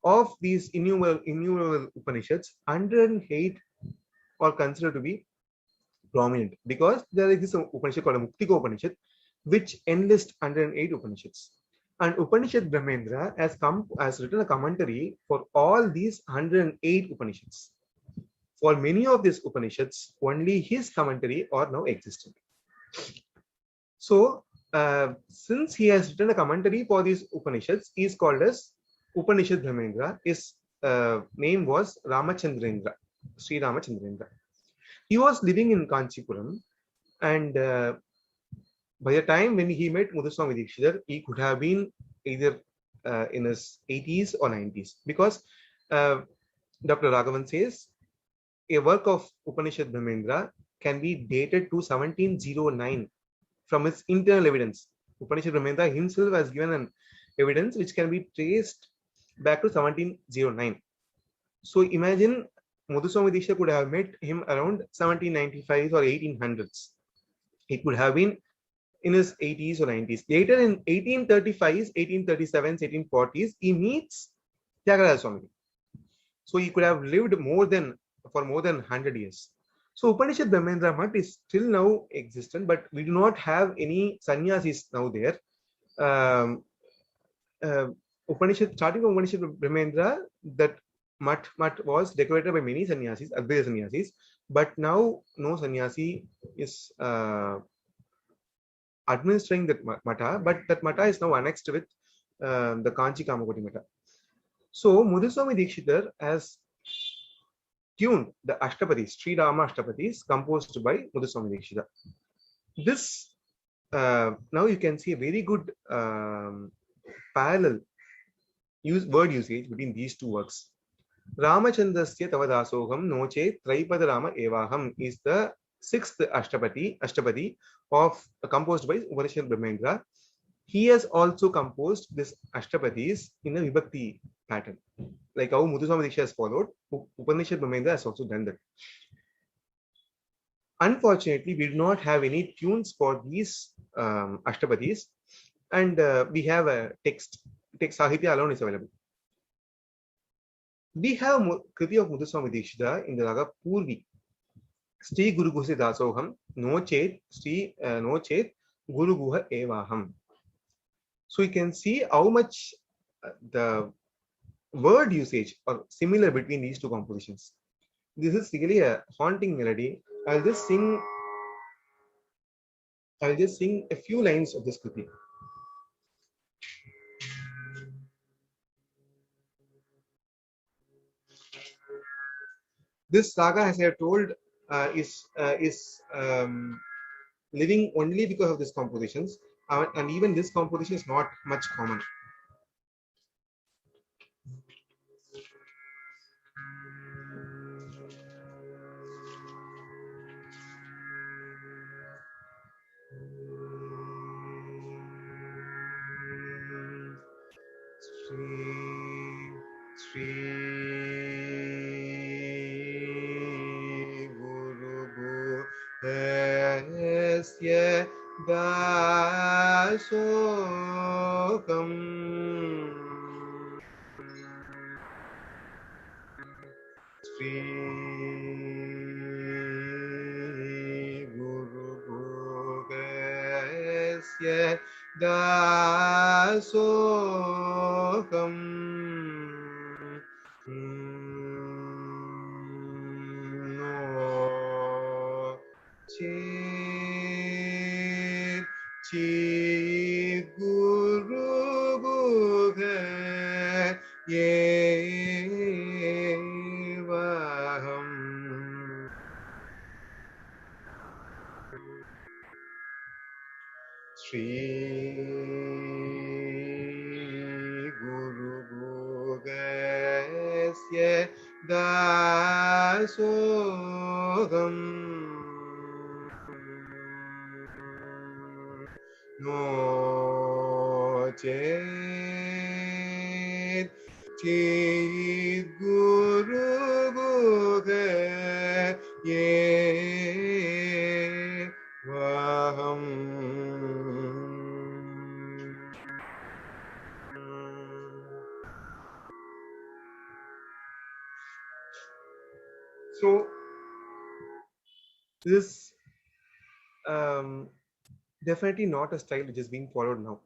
Of these innumerable Upanishads, 108 are considered to be prominent because there is this Upanishad called a Muktika Upanishad, which enlists 108 Upanishads. And Upanishad Brahmendra has written a commentary for all these 108 Upanishads. For many of these Upanishads, only his commentary are now existent. So, since he has written a commentary for these Upanishads, he is called as Upanishad Brahmendra. His name was Ramachandrendra, Sri Ramachandrendra. He was living in Kanchipuram, and by the time when he met Muthuswami Dikshitar, he could have been either in his 80s or 90s, because Dr. Raghavan says a work of Upanishad Brahmendra can be dated to 1709 from its internal evidence. Upanishad Brahmendra himself has given an evidence which can be traced back to 1709. So imagine Muthuswami Dikshitar could have met him around 1795 or 1800s. It could have been in his 80s or 90s. Later in 1835s, 1837s, 1840s, he meets Tyagaraja Swami. So he could have lived for more than 100 years. So Upanishad Brahmendra Mutt is still now existent, but we do not have any sannyasis now there. Starting from Upanishad Brahmendra, that Mutt was decorated by many sannyasis, Advaita sannyasis, but now no sannyasi is administering that mata, but that mata is now annexed with the Kanchi Kamakoti mata. So Muthuswami Dikshitar has tuned the Ashtapatis, Sri Rama Ashtapatis, composed by Muthuswami Dikshitar. This now you can see a very good parallel word usage between these two works. Ramachandrasya Tavadasoham Noche Traipada Rama Evaham is the sixth Ashtapadi composed by Upanishad Brahmendra. He has also composed this Ashtapadis in a Vibhakti pattern. Like how Muthuswami Dikshitar has followed, Upanishad Brahmendra has also done that. Unfortunately, we do not have any tunes for these Ashtapadis, and we have a text Sahitya alone is available. We have Kriti of Muthuswami Dikshitar in the Raga Purvi. Sri Guru Guha Dasoham, no chet, Sri no chet, Guru Guha Evaham. So you can see how much the word usage are similar between these two compositions. This is really a haunting melody. I'll just sing a few lines of this Kriti. This saga, as I have told, is living only because of these compositions, and even this composition is not much common. Sri Guru Esya Dasokam Sri Guru Esya Dasokam no Chit Chit Guru Guha Yevaham Sri Guru Guha Dasogam no chet chit Guru Guha Yevaham. So this is definitely not a style which is being followed now.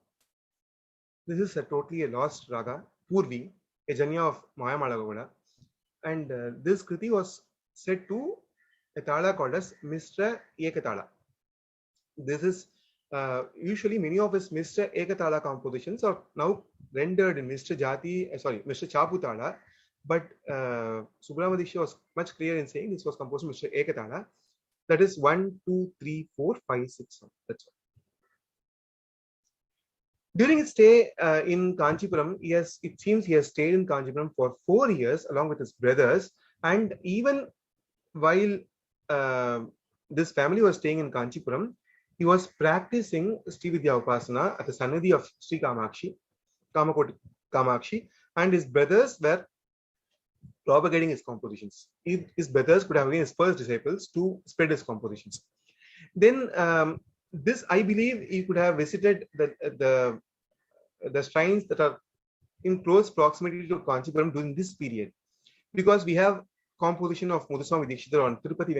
This is totally a lost raga, Purvi, a janya of Maya Malagavada, and this kriti was set to a tala called as Mr. Ekatala. This is usually many of his Mr. Ekatala compositions are now rendered in Mr. Chaputala, but Subramanian Dikshitar was much clearer in saying this was composed by Mr. Ekatala. That is 1, 2, 3, 4, 5, 6. That's all. During his stay in Kanchipuram, it seems he has stayed in Kanchipuram for 4 years along with his brothers. And even while this family was staying in Kanchipuram, he was practicing Srividhya Upasana at the Sannidhi of Sri Kamakshi, and his brothers were propagating his compositions. His brothers could have been his first disciples to spread his compositions. Then this, I believe, he could have visited the shrines that are in close proximity to Kanchipuram during this period, because we have composition of Muthuswami Dikshitar on Tirupati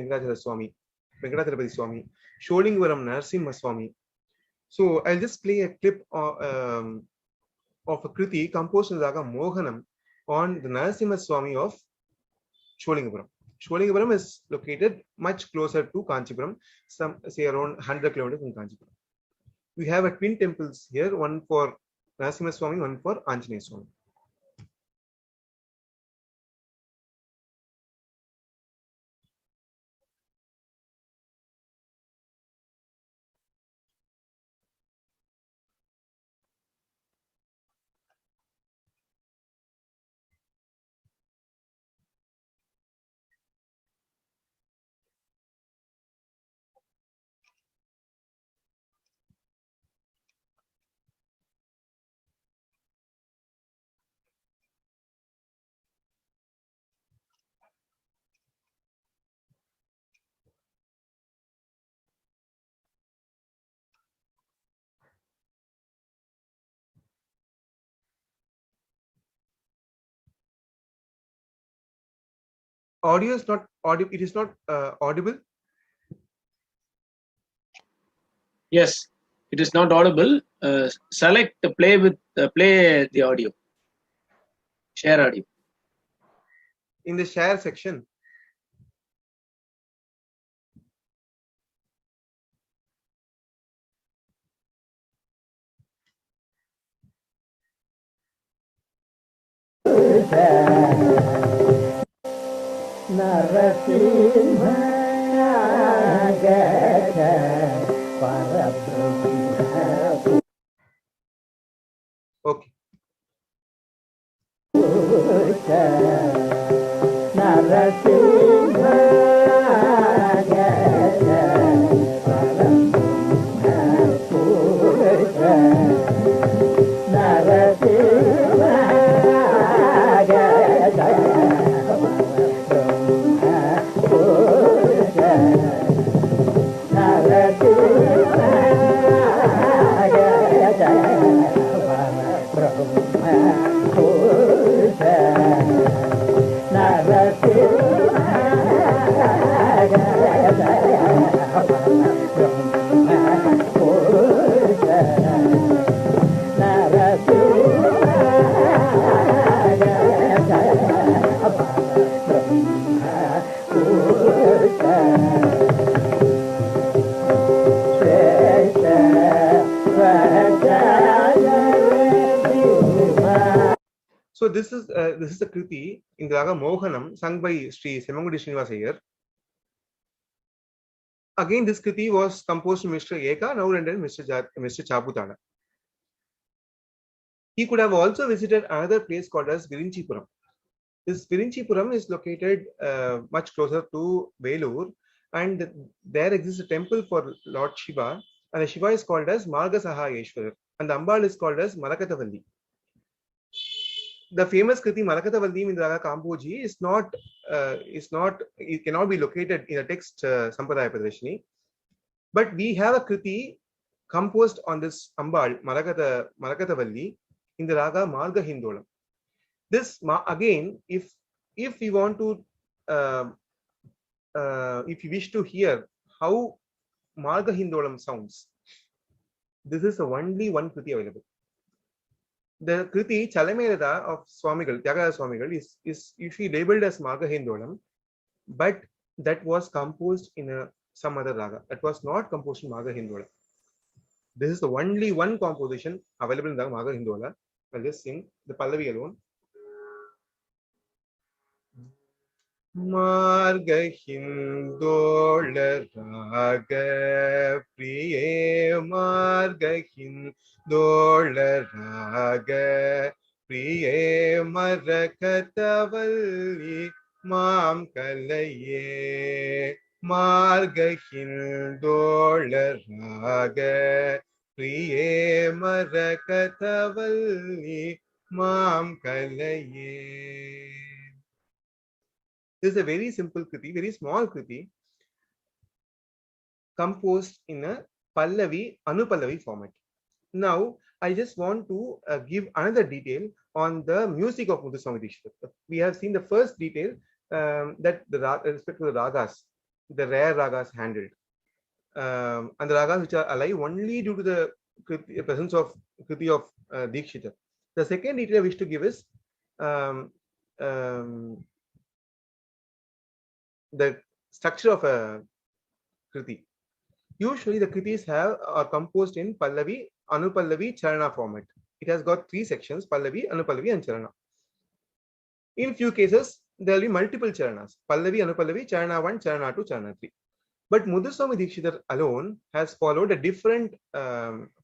Venkatachalamurti Swami, Sholingavaram Narasimha Swami. So I'll just play a clip of a kriti composed in the raga Mohanam on the Narasimha Swami of Sholingavaram. Sholingavaram is located much closer to Kanchipuram, some say around 100 kilometers from Kanchipuram. we have a twin temples here, one for Narasimhaswamy, one for Anjaneya Swami. Audio is not audible. It is not audible. Yes, it is not audible. Select the play the audio. Share audio. In the share section. Okay. So this is a kriti in the raga Mohanam, sung by Sri Semangudi Srinivasa Iyer. Again, this kriti was composed by Mr. Eka, now rendered Mr. Chaputala. He could have also visited another place called as Virinchipuram. This Virinchipuram is located much closer to Velur, and there exists a temple for Lord Shiva, and the Shiva is called as Margasahayeshwarar, and the Ambal is called as Malakatavalli. The famous kriti Malakatavalli in the raga Kamboji it cannot be located in a text Sampradaya Pradarshini, but we have a kriti composed on this Ambal Malakatavalli in the raga Marga Hindolam. This again, if we want to if you wish to hear how Marga Hindolam sounds, this is the only one kriti available. The kriti Chalamelada of Swamigal, Tyagaraja Swamigal, is usually labeled as Marga Hindolam, but that was composed in some other raga. That was not composed in Marga Hindola. This is the only one composition available in the Marga Hindola. I'll just sing the Pallavi alone. Marga Hindola Raga Priye Marga Hindola Raga Priye Marakatavalli Mam Kalaye Marga Hindola Raga Priye Marakatavalli Mam Kalaye. This is a very simple kriti, very small kriti, composed in a Pallavi, Anupallavi format. Now, I just want to give another detail on the music of Muthuswami Dikshitar. We have seen the first detail that the respect to the ragas, the rare ragas handled, and the ragas which are alive only due to the presence of kriti of Dikshitar. The second detail I wish to give is the structure of a kriti. Usually the kritis are composed in Pallavi, Anupallavi, Charana format. It has got 3 sections: Pallavi, Anupallavi, and Charana. In few cases, there will be multiple Charanas: Pallavi, Anupallavi, Charana 1, Charana 2, Charana 3. But Muthuswami Dikshitar alone has followed a different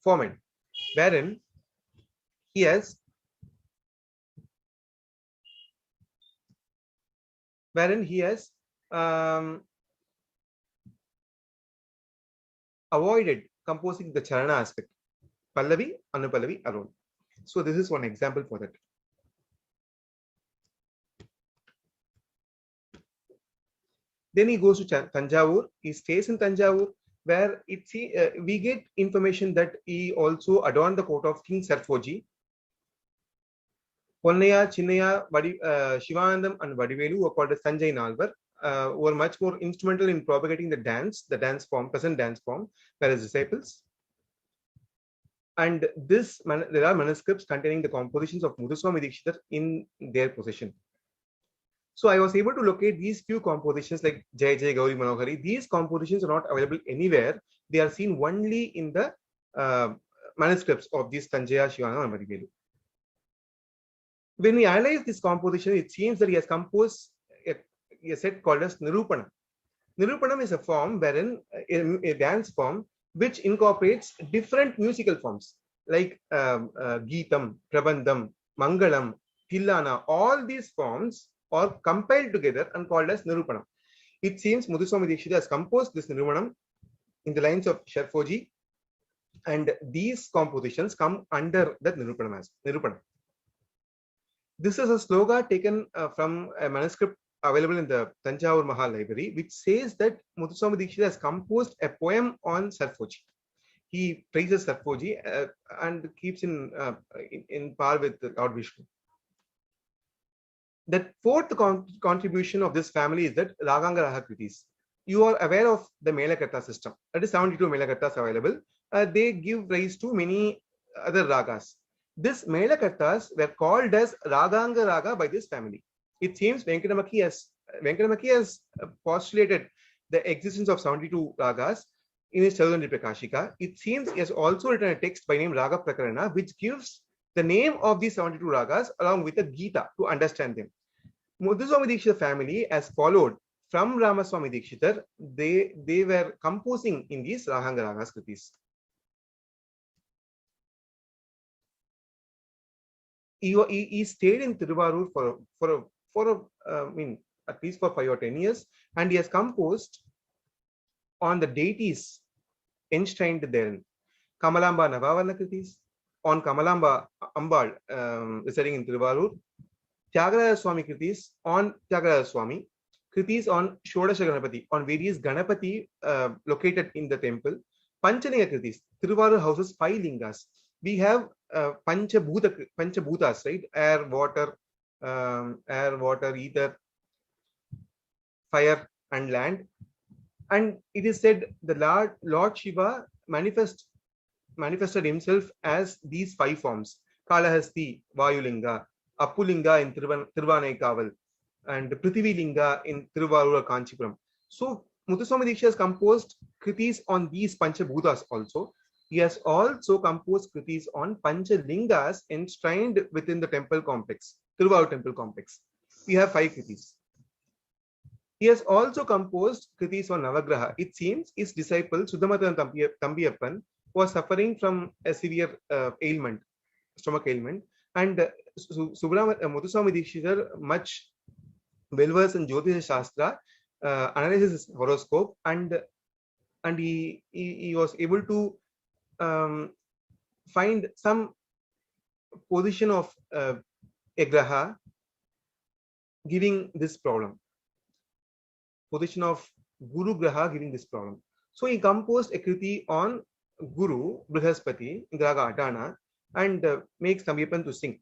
format, wherein he has avoided composing the Charana aspect, Pallavi, Anupallavi alone. So this is one example for that. Then he goes to Tanjavur. He stays in Tanjavur, where we get information that he also adorned the court of King Sarfoji. Ponnaya, Chinnaya, Shivanandam, and Vadivelu were called as Sanjay Nalvar, were much more instrumental in propagating the dance form, present dance form, whereas disciples. And there are manuscripts containing the compositions of Muthuswami Dikshitar in their possession. So I was able to locate these few compositions like Jai Jai Gauri Manohari. These compositions are not available anywhere. They are seen only in the manuscripts of these Tanjaya, Shivana, and Vadivelu. When we analyze this composition, it seems that he has composed a set called as Nirupanam. Nirupanam is a form wherein a dance form which incorporates different musical forms like Geetam, Prabandham, Mangalam, Tillana. All these forms are compiled together and called as Nirupanam. It seems Muthuswami Dikshitar has composed this Nirupanam in the lines of Sharfoji, and these compositions come under that Nirupanam. This is a sloga taken from a manuscript available in the Tanjavur Mahal Library, which says that Muthuswami Dikshitar has composed a poem on Sarfoji. He praises Sarfoji and keeps in par with Lord Vishnu. The fourth contribution of this family is that Raganga Raga Kritis. You are aware of the Melakarta system. That is 72 Melakartas available. They give rise to many other ragas. These Melakartas were called as Raganga Raga by this family. It seems Venkatamaki has postulated the existence of 72 ragas in his Chaudhary Prakashika. It seems he has also written a text by name Raga Prakarana, which gives the name of these 72 ragas along with the Gita to understand them. Muthuswami Dikshitar family has followed from Ramaswamy Dikshitar. They were composing in these Raganga Ragas Kritis. He stayed in Tiruvarur at least for 5 or 10 years, and he has composed on the deities enshrined therein. Kamalamba Navavarna Kritis, on Kamalamba Ambal residing in Tiruvarur, Tyagaraja Swami Kritis on Tyagaraja Swami, Kritis on Shodasha Ganapati, on various Ganapati located in the temple, Panchalinga Kritis. Tiruvarur houses 5 lingas. We have Panchabhutas, right? Air, water, ether, fire, and land. And it is said the Lord Shiva manifested himself as these 5 forms: Kalahasti, Vayulinga, Appulinga in Tiruvannaikaval, and Prithvilinga in Tiruvarur or Kanchipuram. So Muthuswami Dikshitar has composed kritis on these Panchabhutas also. He has also composed kritis on Panchalingas enshrined within the temple complex, Tiruvarur temple complex. We have 5 kritis. He has also composed kritis on Navagraha. It seems his disciple Sudamathan Thambiyappan was suffering from a severe ailment, stomach ailment, and Muthuswami Dikshitar, much well-versed in Jyotisha Shastra, analyzes his horoscope, and he was able to find some position of a graha giving this problem. Position of Guru Graha giving this problem. So he composed a kriti on Guru Brihaspati in the Raga Adana and makes Thambiyappan to sing.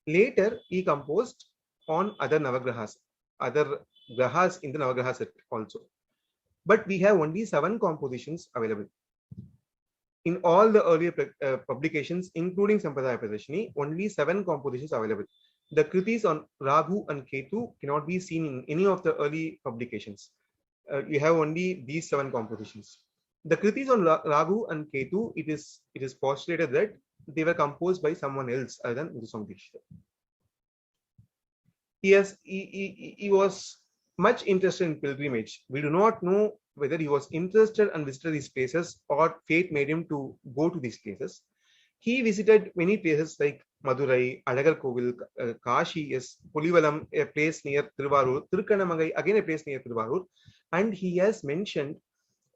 Later he composed on other Navagrahas, other grahas in the Navagraha set also. But we have only 7 compositions available. In all the earlier publications, including Sampradaya Pradarshini, only 7 compositions available. The kritis on Rahu and Ketu cannot be seen in any of the early publications. You have only these 7 compositions. The kritis on Ragu and Ketu, it is postulated that they were composed by someone else other than Muthuswami Dikshitar. He was much interested in pilgrimage. We do not know whether he was interested and visited these places or fate made him to go to these places. He visited many places like Madurai, Alagar Kovil, Kashi, Pulivalam, a place near Tiruvarur, Tirukanamangai, again a place near Tiruvarur, and he has mentioned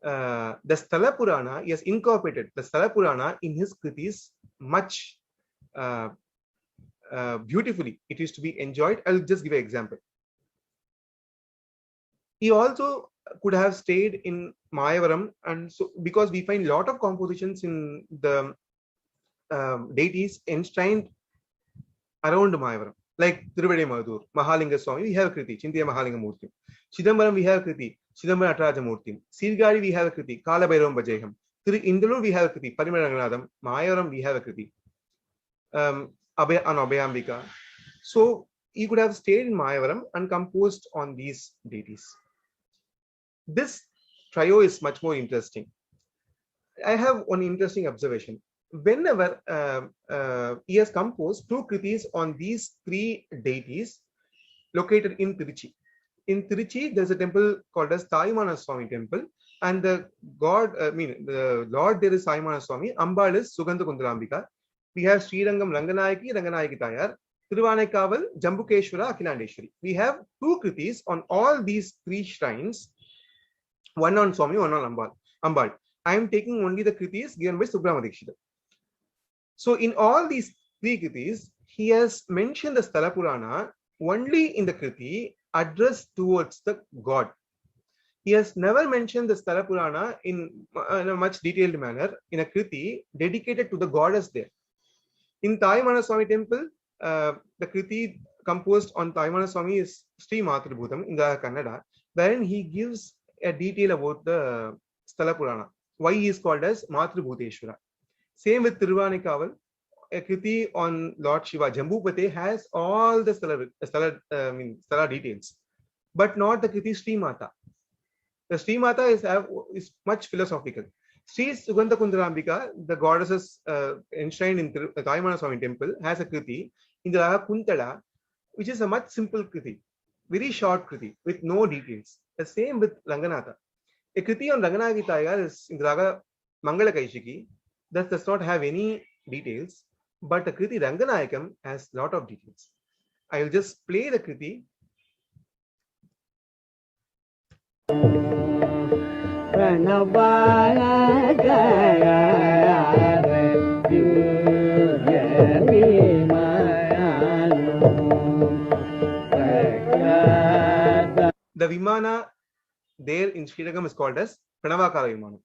the Sthala Purana. He has incorporated the Sthala Purana in his kritis much beautifully. It is to be enjoyed. I'll just give an example. He also could have stayed in Mayavaram, and so because we find a lot of compositions in the deities enshrined around Mayavaram, like Tiruvade Madur, Mahalinga Swami, we have a kriti, Chintiya Mahalinga Murti. Chidambaram, we have a kriti, Chidambaram Nataraja Murti. Sirgadi, we have a kriti, Kala Bhairam Bajeham. Indalur, we have a kriti, Parimaranganadam. Mayavaram, we have a kriti, Abhayambika. So he could have stayed in Mayavaram and composed on these deities. This trio is much more interesting. I have one interesting observation. Whenever he has composed two kritis on these three deities located in Tiruchi. In Tiruchi, there's a temple called as Thaimana Swami temple, and the Lord there is Thaimana Swami. Ambal is Sugandha Kundarambika. We have Srirangam Ranganayaki Tayar, Tiruvanekaval, Jambukeshwara, Akhilandeshwari. We have two kritis on all these three shrines, one on Swami, one on Ambal. I am taking only the kritis given by Subramaniya Dikshitar. So in all these three kritis, he has mentioned the Sthala Purana only in the kriti addressed towards the God. He has never mentioned the Sthala Purana in a much detailed manner in a kriti dedicated to the goddess there. In Thaimana Swami temple, the kriti composed on Thaimana Swami is Sri Matribhutam in the Kannada, wherein he gives a detail about the Sthala Purana, why he is called as Matribhuteshwara. Same with Tiruvanekaval, a kriti on Lord Shiva. Jambupate has all the Sthala details, but not the kriti Sri Mata. The Sri Mata is much philosophical. Sri Sugandha Kundarambika, the goddesses enshrined in the Thaimana Swami temple, has a kriti in the Raga Kuntala, which is a much simple kriti, very short kriti with no details. The same with Ranganatha. A kriti on Ranganayaki Tayar is in the Raga Mangala Kaishiki. That does not have any details, but the kriti Ranganayakam has a lot of details. I will just play the kriti. The Vimana there in Sriragam is called as Pranavakara Vimana.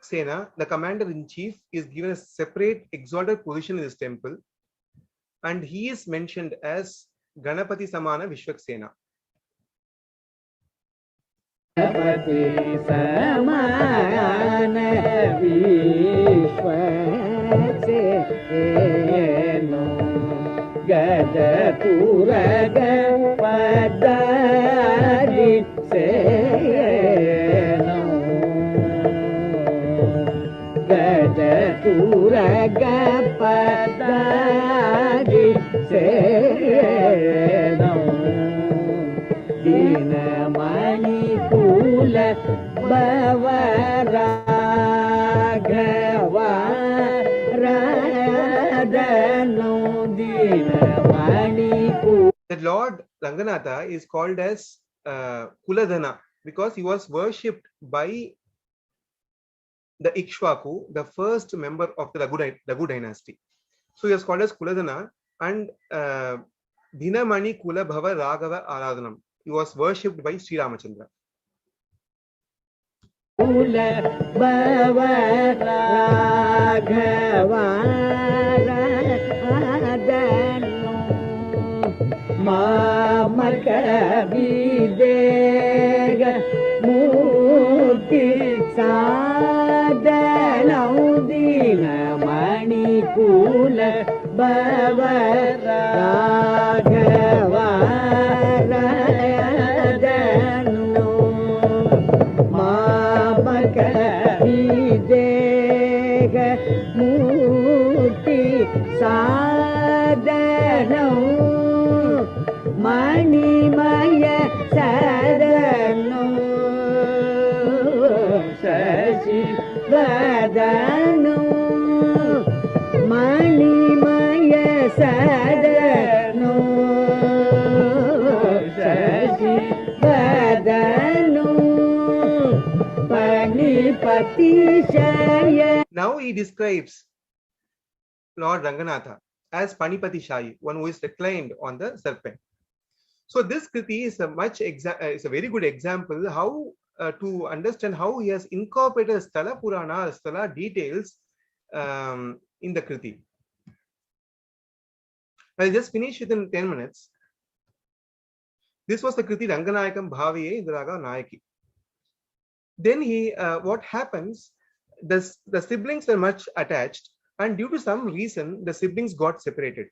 Sena, the commander-in-chief, is given a separate exalted position in this temple, and he is mentioned as Ganapati Samana Vishwaksena. The Lord Ranganatha is called as Kuladhana because he was worshipped by the Ikshwaku, the first member of the Raghu dynasty. So he was called as Kuladhana, and Dinamani Kula Bhava Raghava Aradhanam. He was worshipped by Sri Ramachandra. Now he describes Lord Ranganatha as Panipati Shahi, one who is reclined on the serpent. So this Kriti is is a very good example how to understand how he has incorporated Sthala Purana, Sthala details in the Kriti. I'll just finish within 10 minutes. This was the Kriti Ranganayakam Bhaviye Indraga Nayaki. Then what happens, the siblings were much attached, and due to some reason, the siblings got separated.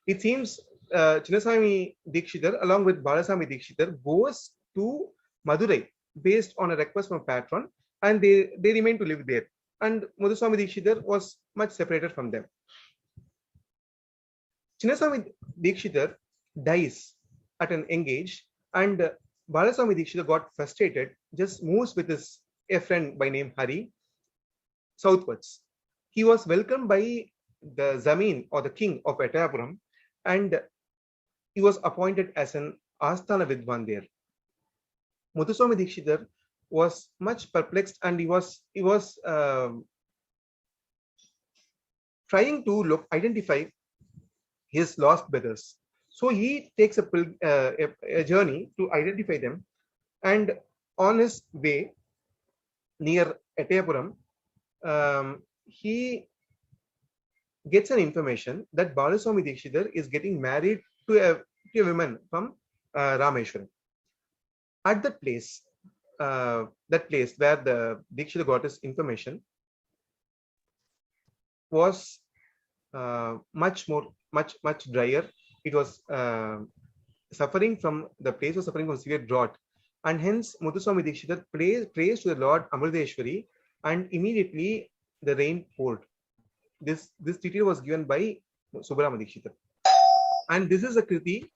It seems Chinnaswami Dikshitar along with Balaswami Dikshitar goes to Madurai based on a request from a patron, and they remain to live there. And Muthuswami Dikshitar was much separated from them. Chinnaswami Dikshitar dies at an young age, and Balaswami Dikshitar got frustrated, just moves with a friend by name Hari southwards. He was welcomed by the Zameen or the king of Etayapuram, and he was appointed as an Asthana Vidwan there. Muthuswami Dikshitar was much perplexed, and he was trying to identify his lost brothers. So he takes a journey to identify them, and on his way near Etayapuram, he gets an information that Balaswami Dikshitar is getting married to a woman from Rameshwaram. At that place where the Dikshitar got his information was much drier. It was suffering from severe drought, and hence Muthuswami Dikshitar prays to the Lord Amriteshwari, and immediately the rain poured. This detail was given by Subramanya Dikshitar, and this is a Kriti.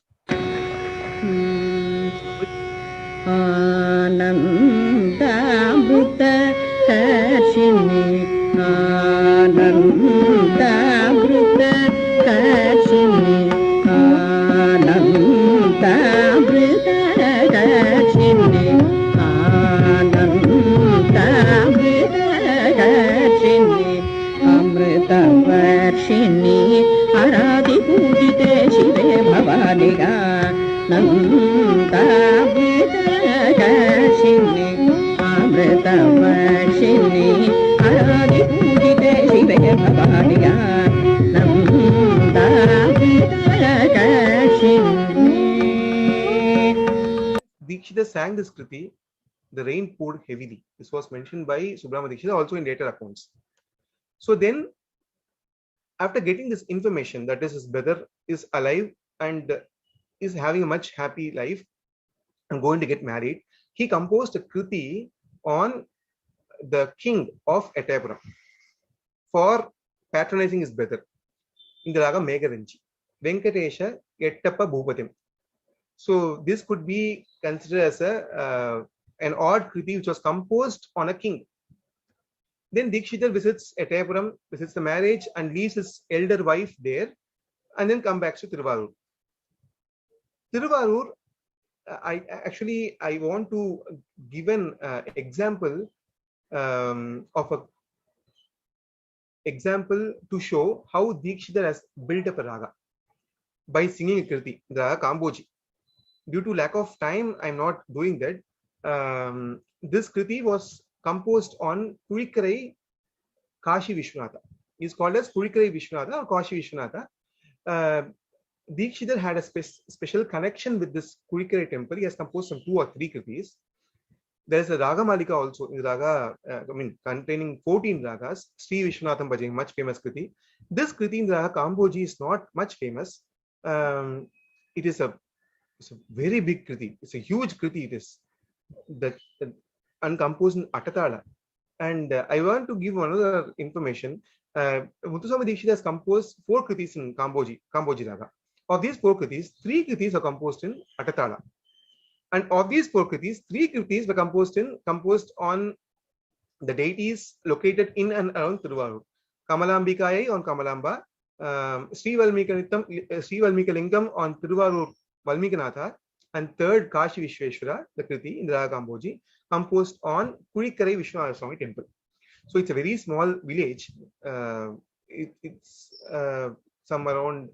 Dikshitar sang this Kriti, the rain poured heavily. This was mentioned by Subramanya Dikshitar also in later accounts. So then, after getting this information that his brother is alive and is having a much happy life and going to get married, he composed a Kriti on the king of Etayapuram for patronizing his brother in the raga Megharanji, Venkatesha Yettappa Bhupatim. So this could be considered as an odd Kriti which was composed on a king. Then Dikshitar visits Etayapuram, visits the marriage, and leaves his elder wife there, and then come back to Tiruvarur. Tiruvarur, I want to give an example to show how Dikshitar has built up a raga by singing a Kriti, the raga Kamboji. Due to lack of time, I'm not doing that. This Kriti was composed on Kurikarai Kashi Vishwanatha. He's called as Kurikarai Vishwanatha or Kashi Vishwanatha. Dikshitar had a special connection with this Kurikarai temple. He has composed some 2 or 3 kritis. There is a Raga Malika also in Raga, containing 14 ragas. Sri Vishwanatham Bhajang, much famous kriti. This kriti in Raga Kamboji is not much famous. It is a very big kriti. It's a huge kriti. It is and composed in Atatala. And I want to give another information. Muthuswami Dikshitar has composed 4 kritis in Kamboji Raga. Of these 4 kritis, 3 kritis are composed in Atatala. And of these 4 kritis, 3 kritis were composed on the deities located in and around Tiruvarur. Kamalambikayai on Kamalamba, Sri Valmika Lingam on Tiruvarur Valmikanatha, and third Kashi Vishweshwara, the kriti in the Raga Kamboji, composed on Kurikarai Vishwanatha Swami temple. So it's a very small village. It's some around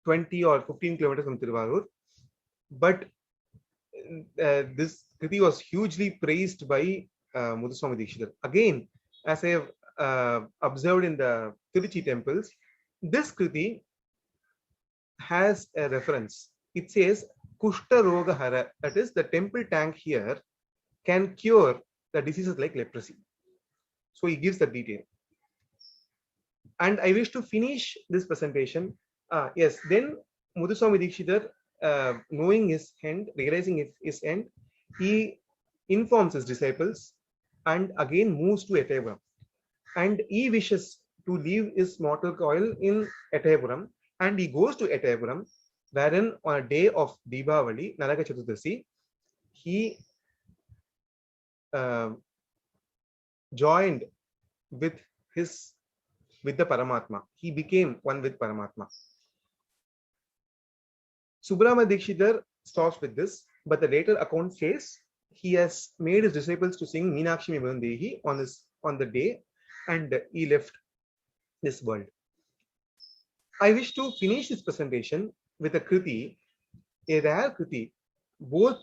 20 or 15 kilometers from Tiruvarur. But this kriti was hugely praised by Muthuswami Dikshitar. Again, as I have observed in the Tiruchi temples, this kriti has a reference. It says Kushta Roga Hara, that is, the temple tank here can cure the diseases like leprosy. So he gives the detail. And I wish to finish this presentation. Yes, then Muthuswami Dikshitar, knowing his end, realizing his end, he informs his disciples and again moves to Ettayapuram. And he wishes to leave his mortal coil in Ettayapuram, and he goes to Ettayapuram, wherein on a day of Deepavali, Naraka Chaturdasi, he joined with the Paramatma. He became one with Paramatma. Subramanya Dikshitar stops with this, but the later account says he has made his disciples to sing Meenakshi Me Vandehi on the day, and he left this world. I wish to finish this presentation with a kriti, a rare kriti, both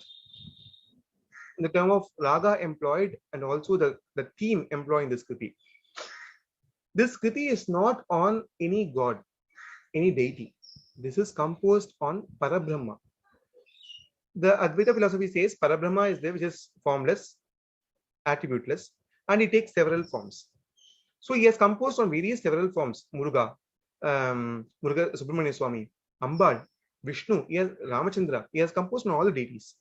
in the term of raga employed and also the theme employing this kriti. This kriti is not on any god, any deity. This is composed on Parabrahma. The Advaita philosophy says Parabrahma is there, which is formless, attributeless, and it takes several forms. So he has composed on several forms: Muruga, Muruga Subramanya Swami, Ambal, Vishnu, he has Ramachandra. He has composed on all the deities.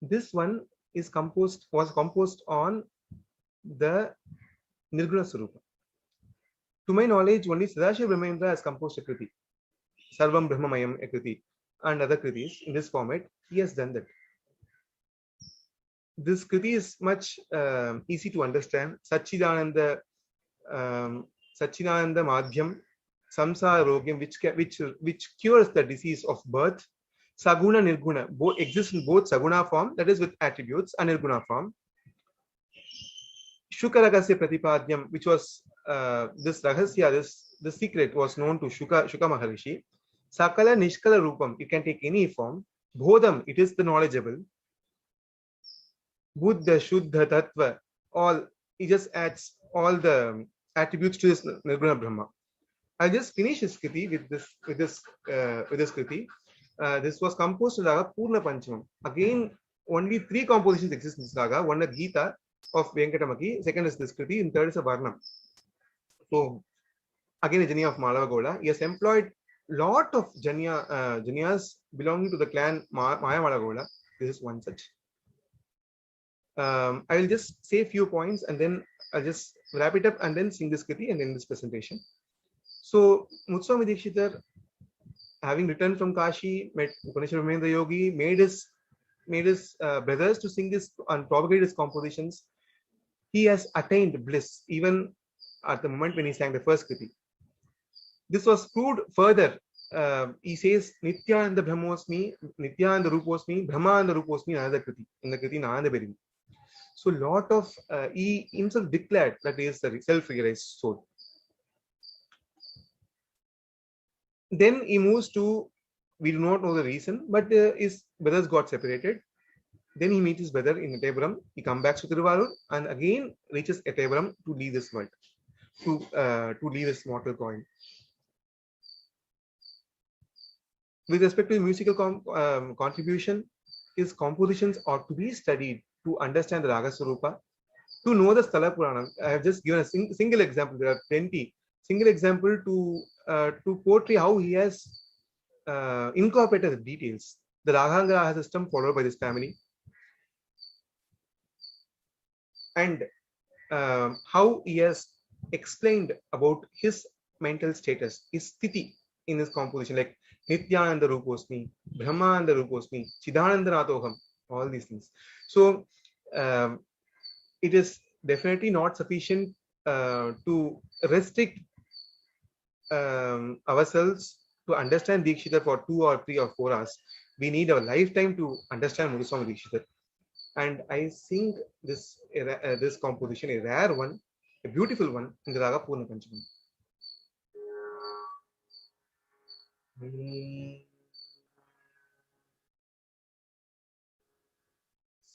This one was composed on the Nirguna Swarupa. To my knowledge, only Sadashiva Brahmendra has composed a kriti, Sarvam Brahmamayam a kriti, and other kritis in this format. He has done that. This kriti is much easy to understand. Satchidananda Madhyam Samsara Rogyam, which cures the disease of birth. Saguna Nirguna both exist in both Saguna form, that is with attributes, and Nirguna form. Shukaragasya Pratipadyam, which was this Rahasya, this secret was known to Shuka Maharishi. Sakala Nishkala Rupam, it can take any form. Bodham, it is the knowledgeable. Buddha, Shuddha, Tattva, all, he just adds all the attributes to this Nirguna Brahma. I'll just finish this kriti with this kriti. This was composed in Raga Purna Panchamam. Again, only 3 compositions exist in this Raga. One is Gita of Venkatamaki, second is this kriti, and third is a Varnam. So, again, a Janya of Malava Gola. He has employed lot of Janyas belonging to the clan Maya Malagola. This is one such. I will just say a few points and then I'll just wrap it up and then sing this kriti and end this presentation. So, Muthuswami Dikshitar, having returned from Kashi, met Upanishad Ramendra Yogi, made his brothers to sing this and propagate his compositions. He has attained bliss even at the moment when he sang the first kriti. This was proved further. He says Nityananda Brahmosmi, Nityananda Ruposmi, Brahmananda Ruposmi, another kriti, in the kriti Nanda Berim. So lot of he himself declared that he is the self-realized soul. Then he moves to, we do not know the reason, but his brothers got separated. Then he meets his brother in Ettapuram. He comes back to Thiruvarur and again reaches Ettapuram to leave this world, to leave his mortal coil. With respect to musical contribution, his compositions ought to be studied to understand the Raga Swarupa, to know the Sthala Puranam. I have just given a single example. There are plenty. Single example to portray how he has incorporated the details. The Raghangara system followed by this family, and how he has explained about his mental status, his sthiti in his composition, like Nityananda Ruposmi, Brahmananda Ruposmi, Chidananda Nathoham, all these things. So it is definitely not sufficient to restrict ourselves to understand Dikshitar for 2 or 3 or 4 hours. We need a lifetime to understand Muthuswami Dikshitar. And I think this composition, a rare one, a beautiful one, in the Raga Purna Panchami.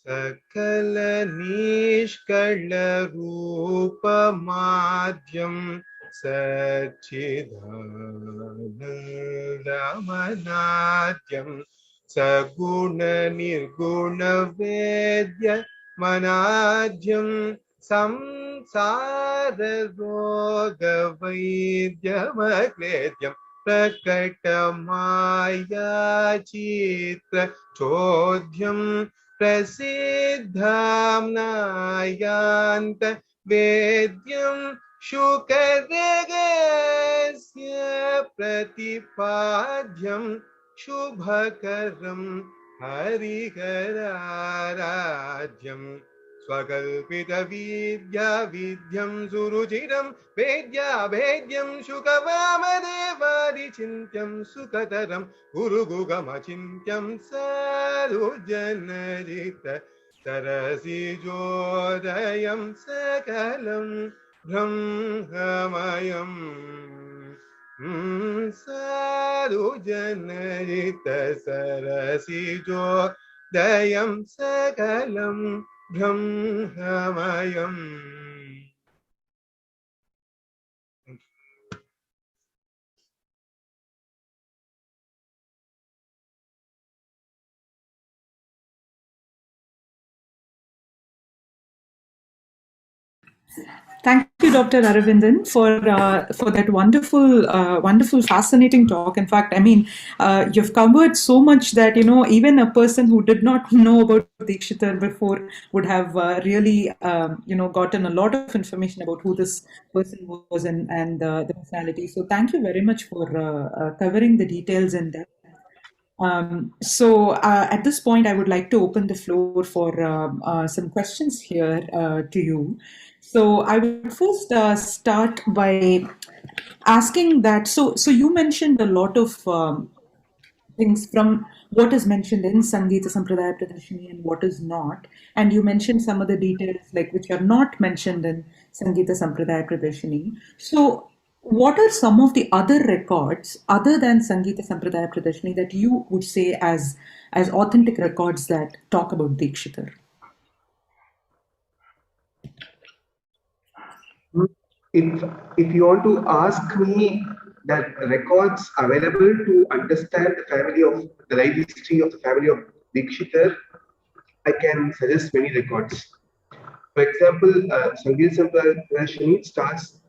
Sakala nishkala rupa madhyam Sachidanandamanadyam Saguna nirguna vedya manadyam Samsara roga vaidya makledyam Prakata maya chitra chodhyam Prasiddham nayanta vedyam Shukaregasya pratipadyam Shubhakaram Harikararadhyam Swakalpita vidya vidyam Suruchiram Vedya Vedyam Shukavamadevadi Chintyam Sukataram Guru Gugama Chintyam Sarujanarita Tarasi Jodayam Sakalam Brahmamayam Sarujanarita Sarasi Jodayam Sakalam Brahmamayam. Thank you, Dr. Aravindhan, for that wonderful, fascinating talk. In fact, I mean, you've covered so much that even a person who did not know about Dikshitar before would have really gotten a lot of information about who this person was and the personality. So, thank you very much for covering the details in depth. So at this point, I would like to open the floor for some questions here to you. So I would first start by asking that. So you mentioned a lot of things from what is mentioned in Sangeeta Sampradaya Pradarshini and what is not. And you mentioned some of the details like which are not mentioned in Sangeeta Sampradaya Pradarshini. So what are some of the other records other than Sangeeta Sampradaya Pradarshini that you would say as authentic records that talk about Dikshitar? If you want to ask me that records available to understand the life history of the family of Dikshitar, I can suggest many records. For example, Sangeeta Sampradaya Pradarshini starts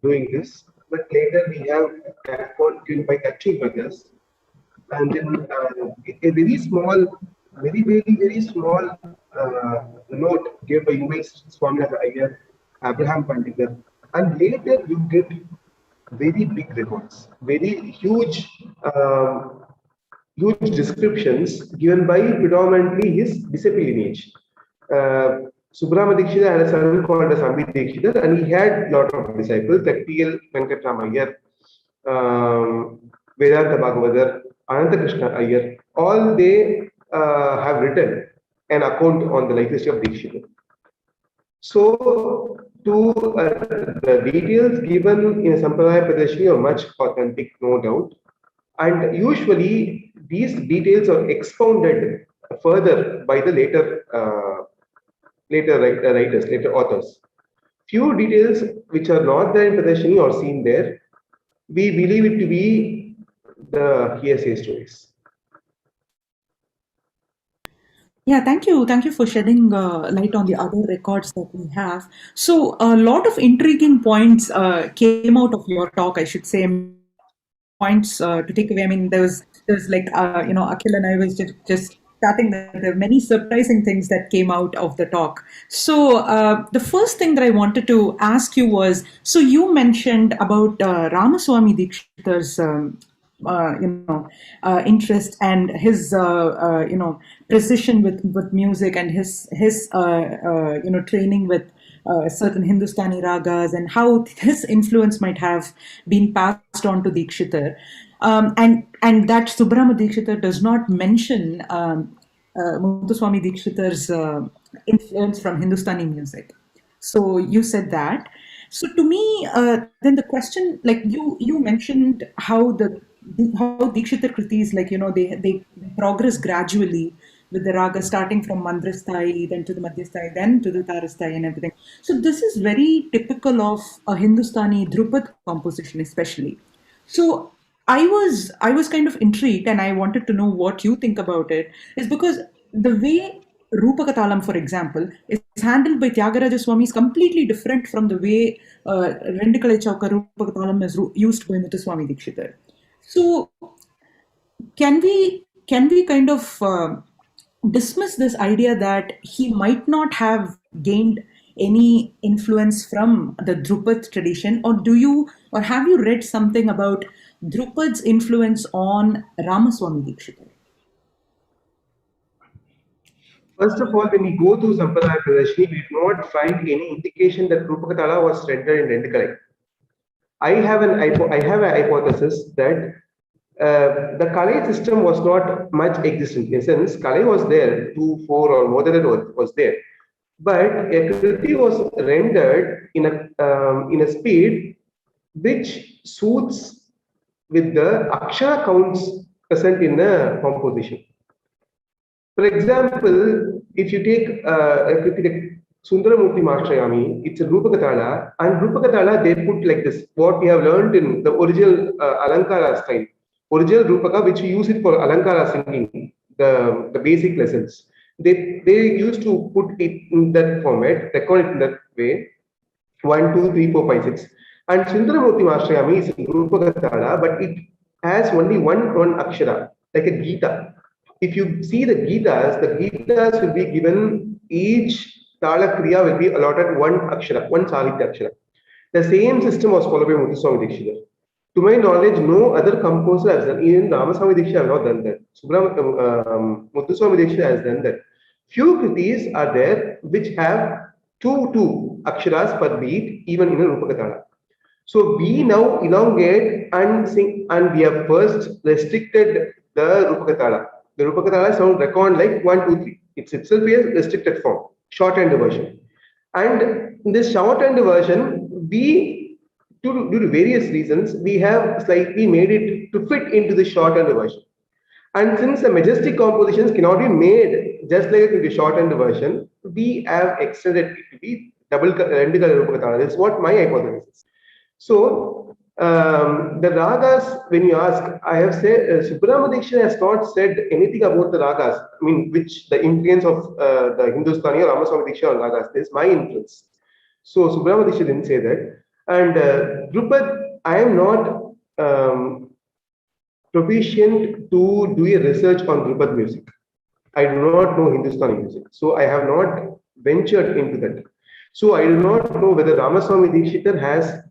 doing this, but later we have a record given by Kachi brothers, and then a very small, very small note given by Umesh Swaminathan Iyer, Abraham Pandita, and later you get very big records, very huge descriptions given by predominantly his disciple lineage. Subramanya Dikshitar had a son called as Sambit Dikshitar, and he had a lot of disciples like T.L. Venkatrama Iyer, Vedanta Bhagavatar, Ananta Krishna Iyer. All they have written an account on the life history of Dikshitar. So, the details given in Sampradaya Pradarshini are much authentic, no doubt. And usually, these details are expounded further by the later authors. Few details which are not there in Pradarshini or seen there, we believe it to be the hearsay stories. Yeah, thank you. Thank you for shedding light on the other records that we have. So, a lot of intriguing points came out of your talk, I should say. Points to take away. I mean, there was like Akhil and I was just chatting that there are many surprising things that came out of the talk. So the first thing that I wanted to ask you was, so you mentioned about Ramaswamy Dikshitar's interest and his precision with music and his training with certain Hindustani ragas and how his influence might have been passed on to Dikshitar. And that Subramanian Dikshitar does not mention Muthuswami Dikshitar's influence from Hindustani music. So you said that. So to me, then the question, like you mentioned how Dikshitar Kritis, like they progress gradually with the raga starting from Mandrasthai, then to the Madhyasthai, then to the Tarasthai and everything. So this is very typical of a Hindustani Drupad composition, especially. So I was kind of intrigued, and I wanted to know what you think about it. Is because the way Rupakatalam, for example, is handled by Tyagaraja Swami is completely different from the way Rendukalai Chauka Rupakatalam is used by Muthuswami Dikshitar. So can we kind of dismiss this idea that he might not have gained any influence from the Drupad tradition, or have you read something about Drupad's influence on Ramaswamy Dikshitar? First of all, when we go to Sampradaya Pradarshini, we do not find any indication that Rupakatala was rendered in Rendukalai. I have a hypothesis that the Kalai system was not much existent. In a sense, Kalai was there, 2, 4 or more than that was there. But a Kriti was rendered in a speed which suits with the Akshara counts present in the composition. For example, if you take Sundaramurti Mashrayami, it's a Rupakatala, and Rupakatala they put like this, what we have learned in the original Alankara style, original Rupaka, which we use it for Alankara singing, the basic lessons. They used to put it in that format, record it in that way, 1, 2, 3, 4, 5, 6. And Sundaramurti Mashrayami is Rupakatala, but it has only one Akshara, like a Gita. If you see the Gitas will be given, each Tala Kriya will be allotted one Akshara, one Sahitya Akshara. The same system was followed by Muthuswami Dikshitar. To my knowledge, no other composer has done, even Ramaswamy Dikshitar has not done that. Muthuswami Dikshitar has done that. Few kritis are there which have two Aksharas per beat, even in a Rupakatala. So we now elongate and sing, and we have first restricted the Rupakatala. The Rupakatala sound record like 1, 2, 3. It's itself a restricted form, shorthand version. And in this shorthand version, we, due to various reasons, we have slightly made it to fit into the shorthand version. And since the majestic compositions cannot be made just like in the shorthand version, we have extended it to be double Rendukalai Rupakatala. That's what my hypothesis is. So, the ragas, when you ask, I have said Subramanian Dikshitar has not said anything about the ragas. I mean, which the influence of the Hindustani or Ramaswamy Dikshitar on ragas. This is my influence. So Subramanian Dikshitar didn't say that. And Drupad, I am not proficient to do a research on Drupad music. I do not know Hindustani music, so I have not ventured into that. So I do not know whether Ramaswamy Dikshitar has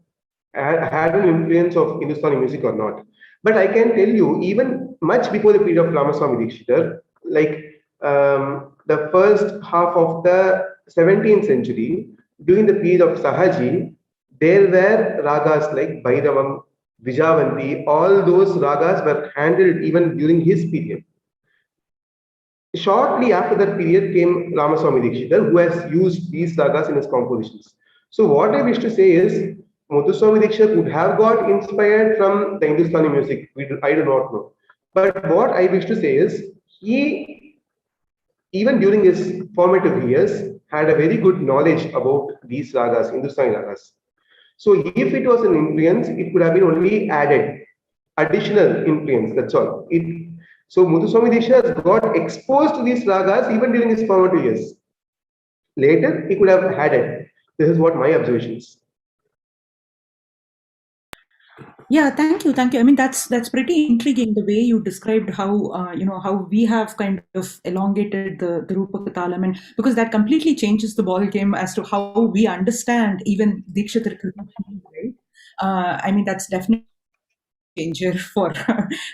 had an influence of Hindustani music or not. But I can tell you, even much before the period of Ramaswamy Dikshitar, like the first half of the 17th century, during the period of Sahaji, there were ragas like Bhairavam, Vijavanti, all those ragas were handled even during his period. Shortly after that period came Ramaswamy Dikshitar, who has used these ragas in his compositions. So what I wish to say is, Muthuswami Dikshitar could have got inspired from the Hindustani music. I do not know. But what I wish to say is, he even during his formative years, had a very good knowledge about these ragas, Hindustani ragas. So if it was an influence, it could have been only added, additional influence, that's all. So Muthuswami Dikshitar got exposed to these ragas even during his formative years. Later, he could have had it. This is what my observations. Yeah, thank you, thank you. I mean, that's pretty intriguing the way you described how how we have kind of elongated the Rupaka Talam, and because that completely changes the ball game as to how we understand even Dikshitar, right? I mean, that's definitely a changer for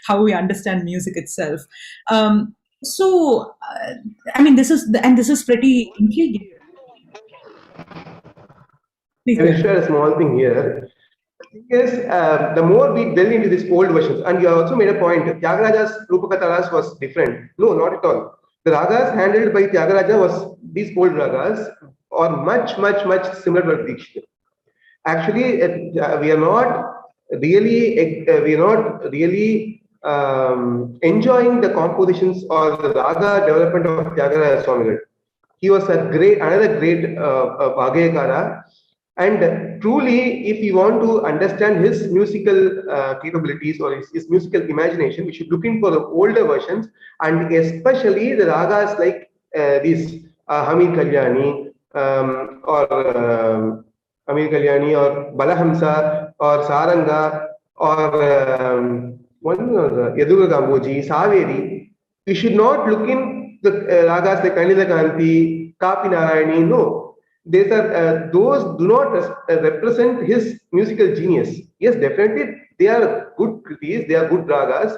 how we understand music itself. So, I mean, this is pretty intriguing. Please I go will ahead. share a small thing here. Yes, the more we delve into these old versions, and you also made a point, Tyagaraja's Rupakataras was different. No, not at all. The ragas handled by Tyagaraja was these old ragas are much, much, much similar to Dikshita. Actually, we are not really enjoying the compositions or the raga development of Tyagaraja Swamigal. He was another great Bhagayakara. And truly, if you want to understand his musical capabilities or his musical imagination, we should look in for the older versions, and especially the ragas like these Hamid Kalyani or Amir Kalyani or Balahamsa or Saranga or Yadurga Gamboji, Saveri. You should not look in the ragas like Kanila Kanti, Kapi Narayani. No, those do not represent his musical genius. Yes, definitely they are good kritis, they are good ragas.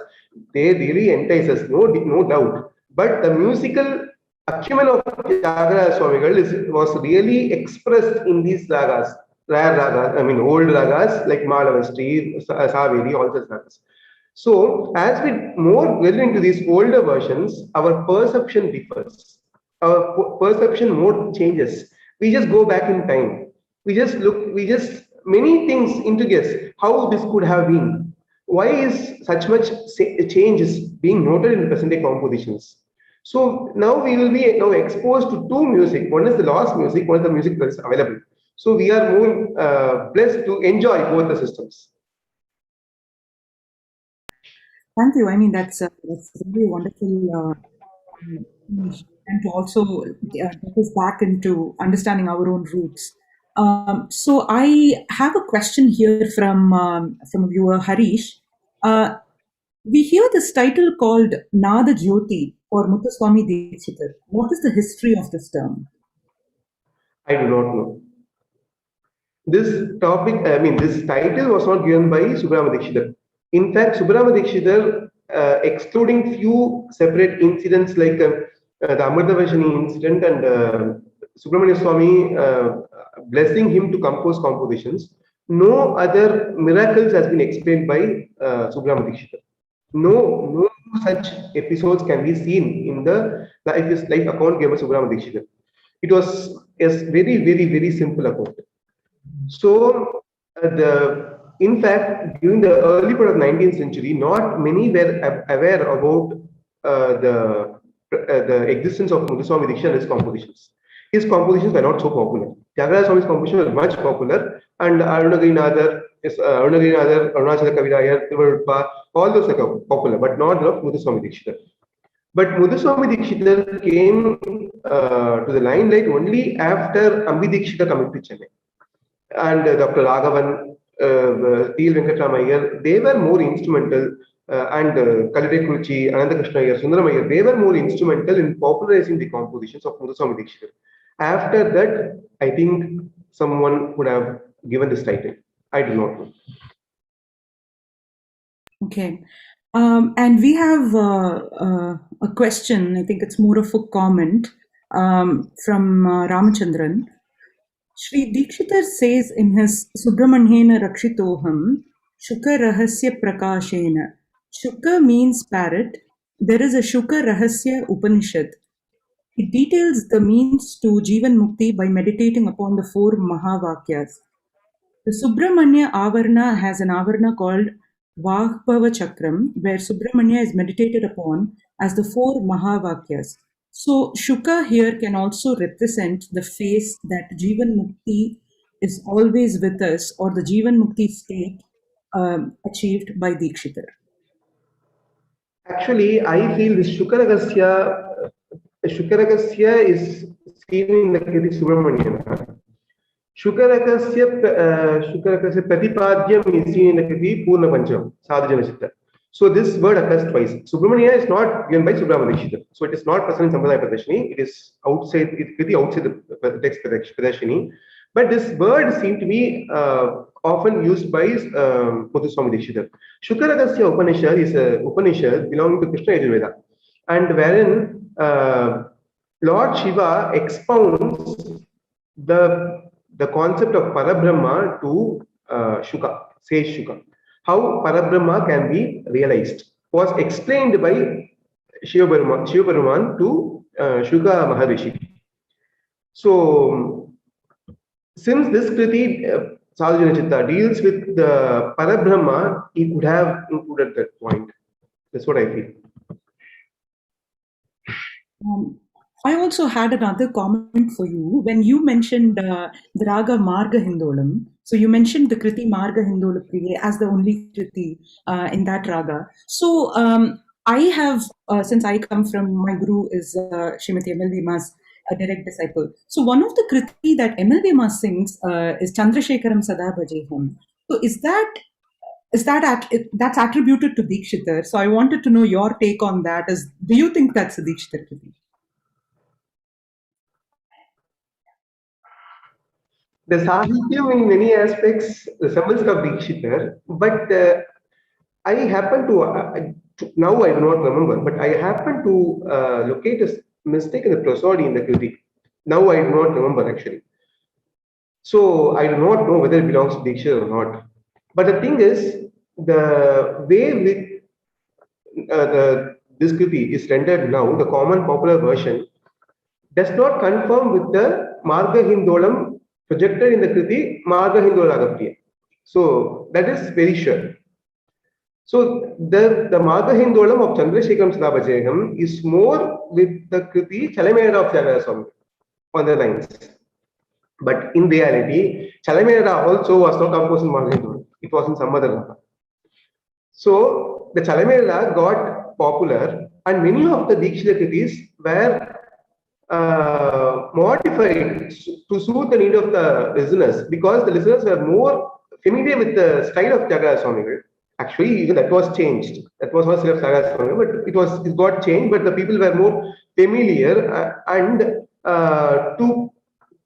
They really entice us, no doubt. But the musical acumen of Tyagaraja Swamigal was really expressed in these ragas, rare ragas, I mean old ragas like Malavastri, Saveri, all such ragas. So as we more delve into these older versions, our perception differs. Our perception mode changes. We just go back in time. We just many things into guess how this could have been. Why is such much change is being noted in the present day compositions? So now we will be now exposed to two music. One is the lost music, one is the music that is available. So we are more blessed to enjoy both the systems. Thank you. I mean, that's really wonderful, and to also get us back into understanding our own roots. So I have a question here from viewer Harish. We hear this title called Nada Jyoti or Muthuswami Dikshitar. What is the history of this term? I do not know. This topic, I mean, this title was not given by Subramanian Dikshitar. In fact, Subramanian Dikshitar, excluding few separate incidents like the Amritavashini incident and Subramanian Swami blessing him to compose compositions, no other miracles has been explained by Subramanian Dikshitar. No such episodes can be seen in the life account given by Subramanian Dikshitar. It was a very simple account. So, in fact, during the early part of 19th century, not many were aware about the existence of Muthuswami Dikshitar and his compositions. His compositions were not so popular. Tyagaraja Swami's compositions were much popular, and Arunagirinathar, Arunachala Kavirayar, Tiruvazhurpa, all those are popular, but not of Muthuswami Dikshitar. But Muthuswami Dikshitar came to the limelight only after Ambi Dikshitar coming to Chennai. And Dr. Raghavan, T.L. Venkatramaiah, they were more instrumental, and Kalide Kuruchi, Anandakrishna Iyer, Sundaram Iyer, they were more instrumental in popularizing the compositions of Muthuswami Dikshitar. After that, I think someone would have given this title. I do not know. Okay. And we have a question, I think it's more of a comment from Ramachandran. Sri Dikshitar says in his Subramanyena Rakshitoham, Shuka Rahasya Prakashena. Shuka means parrot. There is a Shuka Rahasya Upanishad. It details the means to Jivan Mukti by meditating upon the 4 Mahavakyas. The Subramanya Avarna has an Avarna called Vahbhava Chakram, where Subramanya is meditated upon as the 4 Mahavakyas. So Shuka here can also represent the phase that Jivan Mukti is always with us, or the Jivan Mukti state achieved by Dikshitar. Actually, I feel this Shukaragasya is seen in the Kriti Subramanian. Shukarakasya Pratipadyam is seen in the Kriti Purna Pancham, Sadhajana Chitta. So this word occurs twice. Subramaniya is not given by Subramaniya Dikshitar. So it is not present in Sampradaya Pradarshini. It is outside, it Kriti outside the text Pradarshini. But this word seemed to be often used by Muthuswami Dikshitar. Shukaragasya Upanishad is a Upanishad belonging to Krishna Yajurveda, and wherein Lord Shiva expounds the concept of Parabrahma to Shuka, says Shuka. How Parabrahma can be realized was explained by Shiva Paruman to Shuka Maharishi. So, since this Kriti, Sadhajana Chitta, deals with the Parabrahma, he could have included that point. That's what I feel. I also had another comment for you. When you mentioned the Raga Marga Hindolam, so you mentioned the Kriti Marga Hindola Priye as the only Kriti in that Raga. So I have, since I come from, my guru is Srimati MLV Mas, a direct disciple. So one of the Kriti that MLV Mas sings is Chandrashekaram Sada Bhajeham. So that's attributed to Dikshitar? So I wanted to know your take on that. Do you think that's a Dikshitar Kriti? The Sahityam in many aspects resembles of Dikshitar, but I happen to, now I do not remember, but I happen to locate a mistake in the prosody in the Kriti. Now I do not remember actually. So I do not know whether it belongs to Dikshitar or not. But the thing is, the way with this Kriti is rendered now, the common popular version, does not confirm with the Marga Hindolam projected in the Kriti Marga Hindola Agapriya. So that is very sure. So the Marga Hindolam of Chandrashekaram Sadabhajeham is more with the Kriti Chalamera of Tyagaraja Swami on the lines. But in reality, Chalamera also was not composed in Marga Hindolam. It was in some other raga. So the Chalamera got popular, and many of the Dikshita Kritis were modified to suit the need of the listeners, because the listeners were more familiar with the style of Tyagaraja Swami. Actually, even that was changed. That was not style of Tyagaraja Swami, but it got changed. But the people were more familiar, and to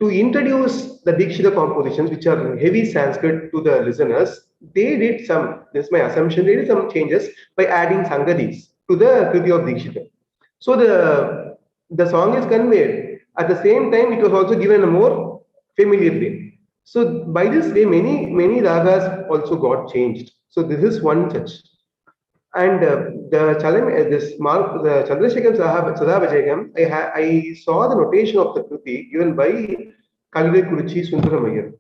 introduce the Dikshita compositions, which are heavy Sanskrit, to the listeners, they did some. This is my assumption. They did some changes by adding Sangadis to the Kriti of Dikshita. So the song is conveyed. At the same time, it was also given a more familiar way. So by this way, many ragas also got changed. So this is one such. And the Chandrashekaram Sadabhajeham, I saw the notation of the Kriti given by Kalve Kuruchi Sundaramayyar.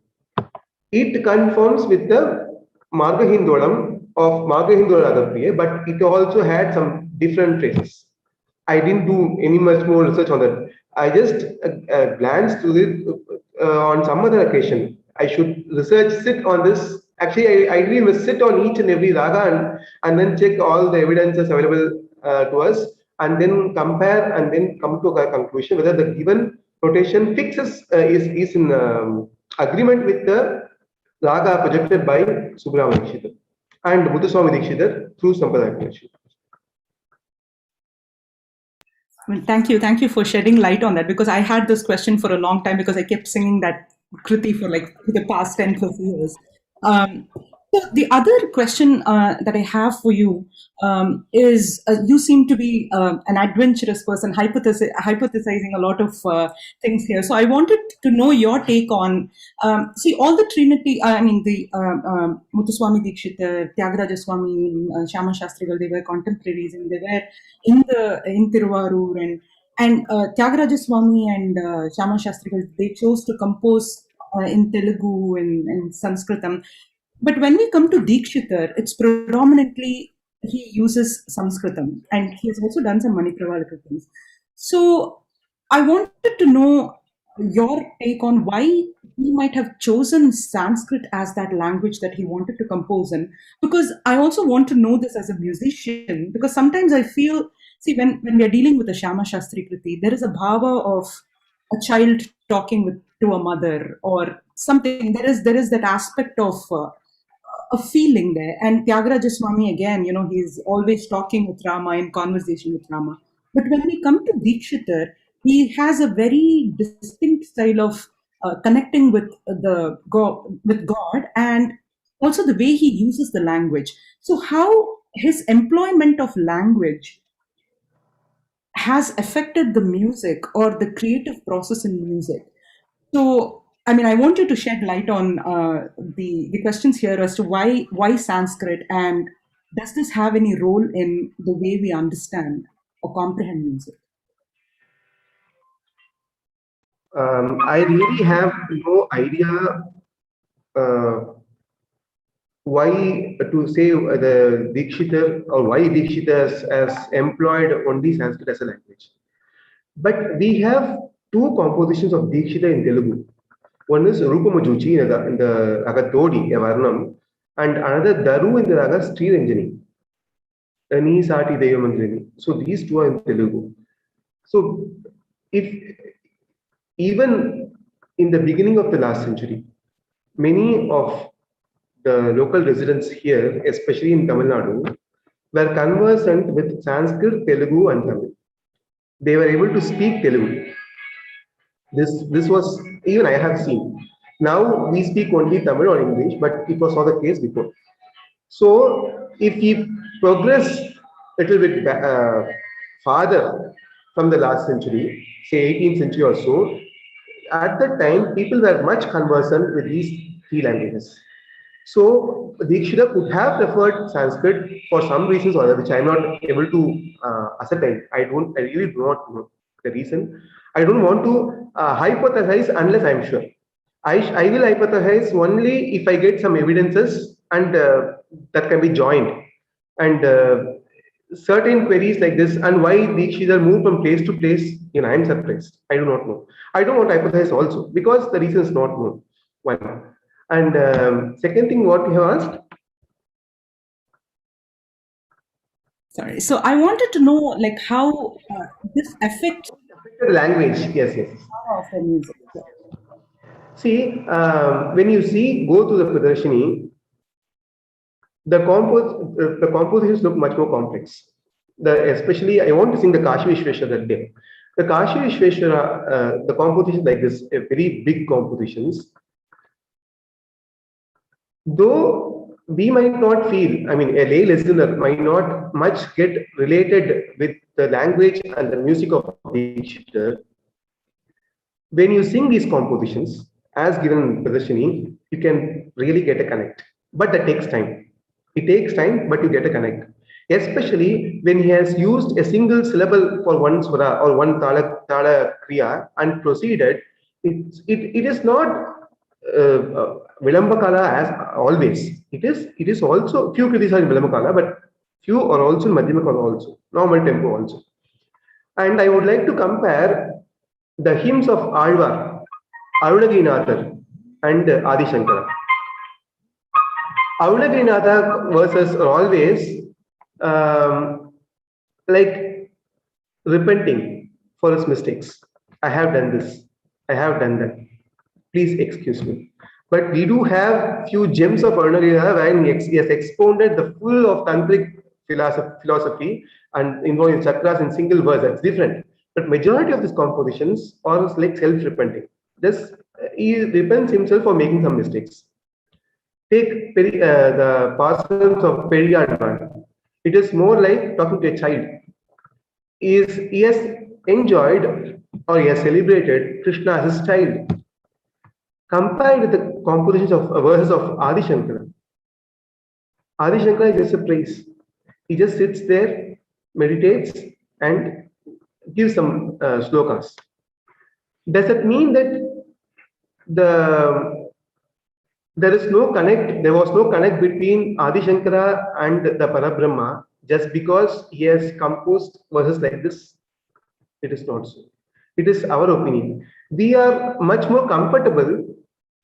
It conforms with the Marga Hindolam of Marga Hindola Agapriya, but it also had some different traces. I didn't do any much more research on that. I just glanced through it on some other occasion. I should sit on this. Actually, I really must sit on each and every raga and then check all the evidences available to us, and then compare and then come to a conclusion whether the given notation fixes is in agreement with the raga projected by Subramaniya Dikshitar and Muthuswami Dikshitar through Sampradaya connection. Well, thank you for shedding light on that, because I had this question for a long time, because I kept singing that Kriti for the past 10 plus years. So the other question that I have for you is, you seem to be an adventurous person, hypothesizing a lot of things here. So I wanted to know your take on, see, all the Trinity, the Muthuswami Dikshitar, Tyagaraja Swami, Shama Shastrigal, they were contemporaries, and they were in Tiruvarur, and Tyagaraja Swami and Shama Shastrigal, they chose to compose in Telugu and Sanskritam. But when we come to Dikshitar, it's predominantly, he uses Sanskritam, and he has also done some Manipravalika things. So I wanted to know your take on why he might have chosen Sanskrit as that language that he wanted to compose in. Because I also want to know this as a musician, because sometimes I feel, see, when we are dealing with a Shama Shastri Kriti, there is a bhava of a child talking to a mother or something. There is that aspect of a feeling there. And Tyagaraja Swami, again, he's always talking with Rama, in conversation with Rama. But when we come to Dikshitar, he has a very distinct style of connecting with with God, and also the way he uses the language. So, how his employment of language has affected the music or the creative process in music. So, I mean, I want you to shed light on the questions here as to why Sanskrit, and does this have any role in the way we understand or comprehend music? I really have no idea uh, why to say the Dikshitar or why Dikshitar has employed only Sanskrit as a language. But we have two compositions of Dikshitar in Telugu. One is Rupamujuchi in the Raga Todi, a Varnam, and another Daru in the Raga Sriranjani, Ni Sati Devamandrini. So these two are in Telugu. So if even in the beginning of the last century, many of the local residents here, especially in Tamil Nadu, were conversant with Sanskrit, Telugu, and Tamil. They were able to speak Telugu. This was even I have seen. Now we speak only Tamil or English, but it was not the case before. So if we progress a little bit farther from the last century, say 18th century or so, at that time people were much conversant with these three languages. So Dikshitar could have preferred Sanskrit for some reasons or other, which I'm not able to ascertain. I really do not know the reason. I don't want to hypothesize unless I'm sure. I will hypothesize only if I get some evidences and that can be joined. And certain queries like this and why Dikshitar moved from place to place, I'm surprised. I do not know. I don't want to hypothesize also because the reason is not known. One. And second thing, what you have asked? Sorry. So I wanted to know, like, how this affects The language. Yes. of the music. See, when you go to the Pradarshini, the compositions look much more complex. Especially, I want to sing the Kashi Vishveshwara that day. The Kashi Vishveshwara, the compositions like this, very big compositions. Though we might not feel, I mean, a lay listener might not much get related with the language and the music of Dikshitar. When you sing these compositions, as given in Pradarshini, you can really get a connect. But that takes time. It takes time, but you get a connect. Especially when he has used a single syllable for one swara or one tala kriya and proceeded, it is not Vilambakala as always. It is also few kritis are in Vilambakala, but few are also in Madhyamakala also, normal tempo also. And I would like to compare the hymns of Alvar, Arunagirinathar, and Adi Shankara. Arunagirinathar verses are always like repenting for his mistakes. I have done this. I have done that. Please excuse me. But we do have few gems of Arunagirinathar where he has expounded the full of tantric philosophy and involving chakras in single verse. That's different. But majority of these compositions are like self-repenting. This he repents himself for making some mistakes. Take the parsons of Periyadvan. It is more like talking to a child. He has enjoyed or he has celebrated Krishna as his child. Compared with the compositions of verses of Adi Shankara. Adi Shankara is just a praise. He just sits there, meditates, and gives some slokas. Does it mean that there is no connect? There was no connect between Adi Shankara and the Parabrahma just because he has composed verses like this? It is not so. It is our opinion. We are much more comfortable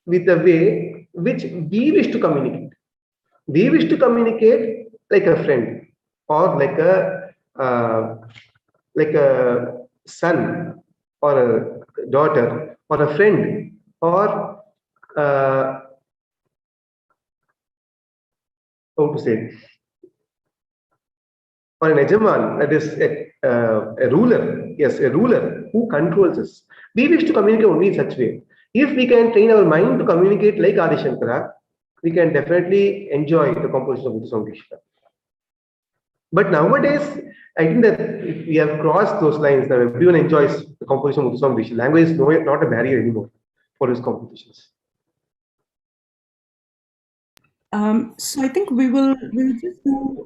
with the way which we wish to communicate. We wish to communicate like a friend, or like a son, or a daughter, or a friend, or uh, how to say, or an ejaman, that is a ruler, yes, a ruler who controls us. We wish to communicate only in such way. If we can train our mind to communicate like Adi Shankara, we can definitely enjoy the composition of Muthuswami Dikshitar. But nowadays, I think that we have crossed those lines that everyone enjoys the composition of Muthuswami Dikshitar. Language is not a barrier anymore for his compositions. So I think we'll just do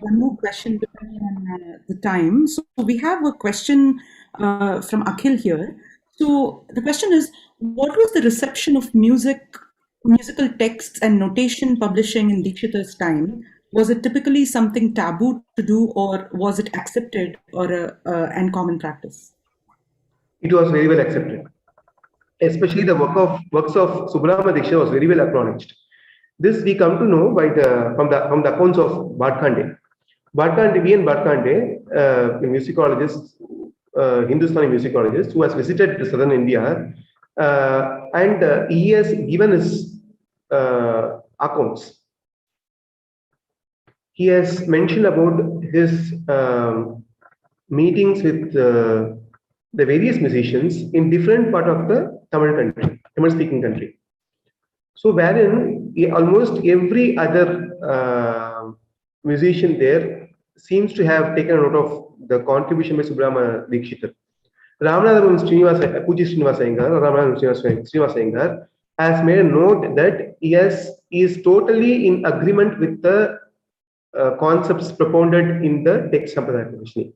one more question depending on the time. So we have a question from Akhil here. So the question is, what was the reception of musical texts and notation publishing in Dikshitar's time? Was it typically something taboo to do, or was it accepted or and common practice? It was very well accepted. Especially the works of Subramanya Dikshitar was very well acknowledged. This we come to know by from the accounts of Bhatkande. V. N. Bhatkande, a musicologist, Hindustani musicologist who has visited southern India, and he has given his accounts. He has mentioned about his meetings with the various musicians in different part of the Tamil speaking country. So wherein almost every other musician there seems to have taken a note of the contribution by Subramanya Dikshitar. Ramanathan Puji Srinivasa Iyengar, or Ramanathan Srinivasa Iyengar, has made a note that he is totally in agreement with the concepts propounded in the text Sampradaya Commission.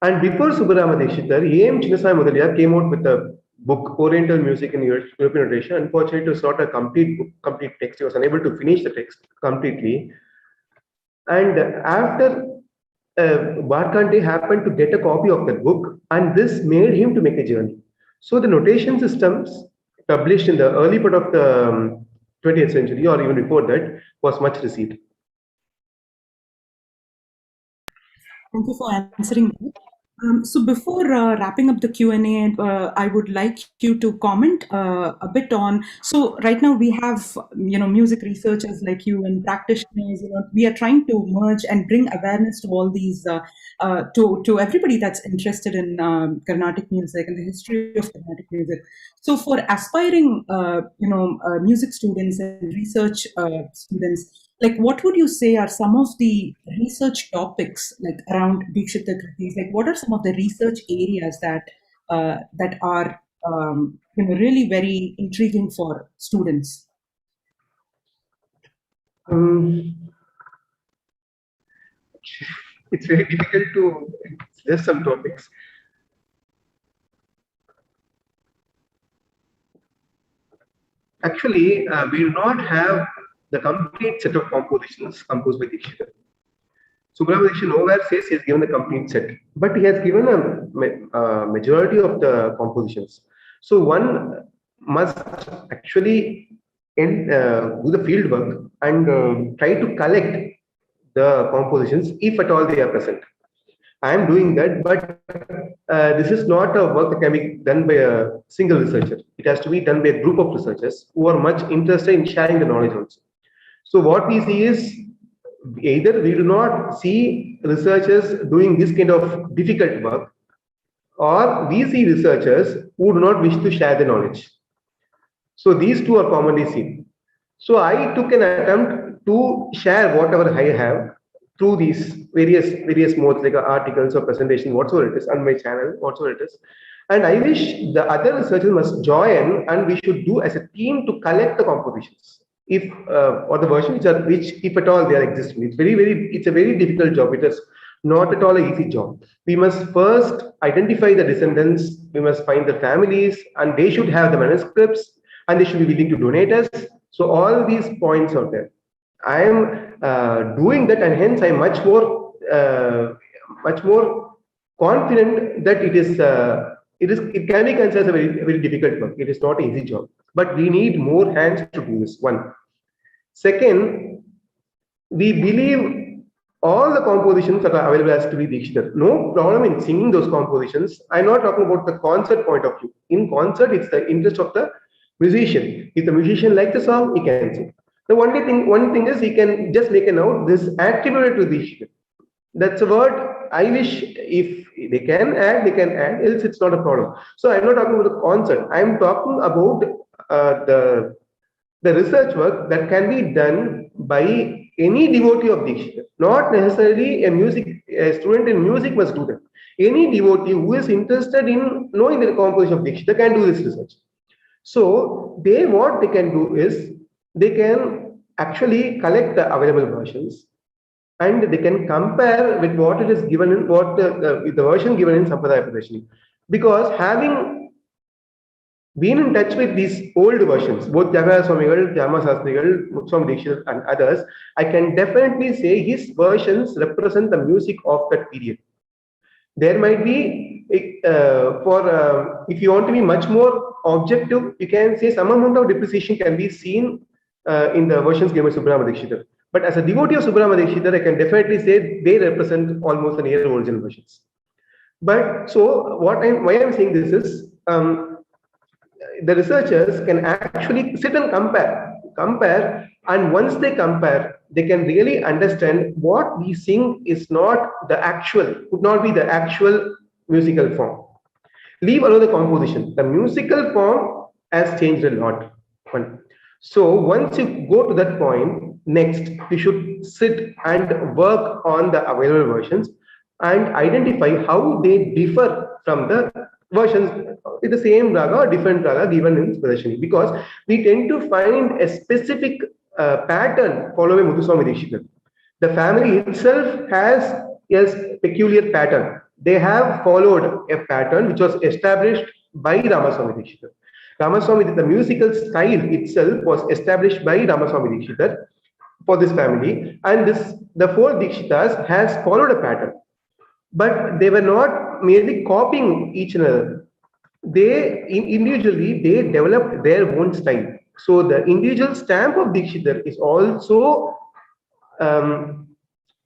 And before Subramanya Dikshitar, A.M. Chinnaswamy Mudaliar came out with a book, Oriental Music in European Notation. Unfortunately, it was not a complete text. He was unable to finish the text completely. And after Bhatkande happened to get a copy of that book, and this made him to make a journey. So the notation systems published in the early part of the 20th century, or even before that, was much received. Thank you for answering that. So before wrapping up the Q&A, I would like you to comment a bit on, so right now we have, music researchers like you and practitioners, we are trying to merge and bring awareness to all these, to everybody that's interested in Carnatic music and the history of Carnatic music. So for aspiring, music students and research students, like, what would you say are some of the research topics like around Dikshitar Kritis? Like, what are some of the research areas that are really very intriguing for students? It's very difficult to suggest some topics. Actually, we do not have the complete set of compositions composed by Dikshitar. Subramanya Dikshitar nowhere says he has given the complete set, but he has given a majority of the compositions. So one must actually do the field work and try to collect the compositions if at all they are present. I am doing that, but this is not a work that can be done by a single researcher. It has to be done by a group of researchers who are much interested in sharing the knowledge also. So what we see is, either we do not see researchers doing this kind of difficult work, or we see researchers who do not wish to share the knowledge. So these two are commonly seen. So I took an attempt to share whatever I have through these various modes, like articles or presentation, whatsoever it is, on my channel, whatsoever it is. And I wish the other researchers must join, and we should do as a team to collect the compositions, if or the versions which, if at all, they are existing. It's a very difficult job. It is not at all an easy job. We must first identify the descendants. We must find the families, and they should have the manuscripts, and they should be willing to donate us. So all these points are there. I am doing that, and hence I am much more confident that it can be considered as a very difficult work. It is not an easy job, but we need more hands to do this. One. Second, we believe all the compositions that are available as to be Dikshitar. No problem in singing those compositions. I'm not talking about the concert point of view. In concert, it's the interest of the musician. If the musician likes the song, he can sing. The one thing is he can just make a note, this attributed to Dikshitar. That's a word I wish if they can add, else it's not a problem. So I'm not talking about the concert. I'm talking about the research work that can be done by any devotee of Dikshitar. Not necessarily a student in music must do that. Any devotee who is interested in knowing the composition of Dikshitar can do this research. So what they can do is they can actually collect the available versions and they can compare with what it is given in the version given in Sampradaya Pradarshini. Because having been in touch with these old versions, both Jagara Swamigal, Jama Sastrigal, Muthuswami Dikshitar and others, I can definitely say his versions represent the music of that period. There might be, if you want to be much more objective, you can say some amount of depreciation can be seen in the versions given by Subramanya Dikshitar. But as a devotee of Subramanya Dikshitar, I can definitely say they represent almost the near original versions. But so why I'm saying this is, the researchers can actually sit and compare, and once they compare, they can really understand what we sing is not the actual, could not be the actual musical form. Leave alone the composition. The musical form has changed a lot. So once you go to that point, next you should sit and work on the available versions and identify how they differ from the versions with the same raga or different raga given in Pradarshini, because we tend to find a specific pattern followed by Muthuswami Dikshitar. The family itself has a peculiar pattern. They have followed a pattern which was established by Ramaswamy Dikshitar. Ramaswamy, the musical style itself was established by Ramaswamy Dikshitar for this family, and the four Dikshitars has followed a pattern. But they were not merely copying each other. They individually developed their own style. So the individual stamp of Dikshitar is also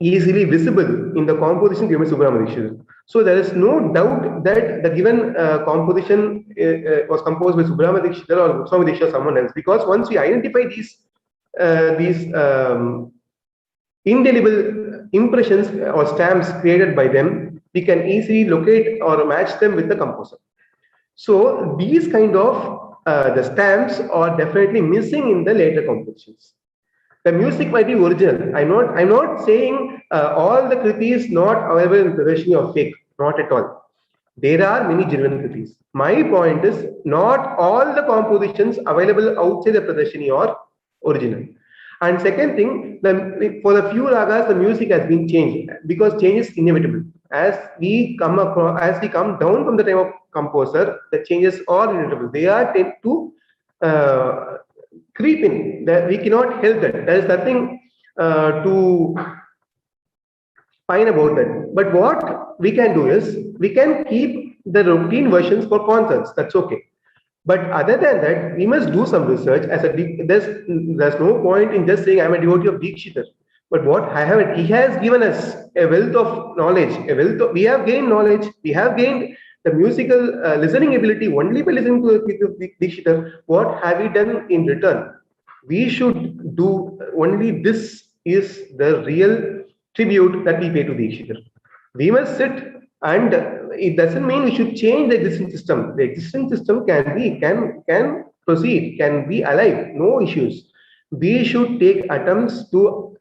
easily visible in the composition given by Subramanya Dikshitar. So there is no doubt that the given composition was composed by Subramanya Dikshitar or Muthuswami Dikshitar or someone else, because once we identify these indelible impressions or stamps created by them, we can easily locate or match them with the composer. So these kind of the stamps are definitely missing in the later compositions. The music might be original. I'm not saying all the kritis not available in Pradarshini are fake. Not at all. There are many genuine kritis. My point is, not all the compositions available outside the Pradarshini are original. And second thing, for the few ragas, the music has been changed because change is inevitable. As we come down from the time of composer, the changes are inevitable. They are tend to creep in. That we cannot help that. There is nothing to fine about that. But what we can do is we can keep the routine versions for concerts. That's okay. But other than that, we must do some research. There's no point in just saying I'm a devotee of Dikshitar. But he has given us a wealth of knowledge. We have gained knowledge. We have gained the musical listening ability only by listening to Dikshitar. What have we done in return? We should do only this is the real tribute that we pay to Dikshitar. We must sit, and it doesn't mean we should change the existing system. The existing system can proceed, can be alive, no issues. We should take attempts to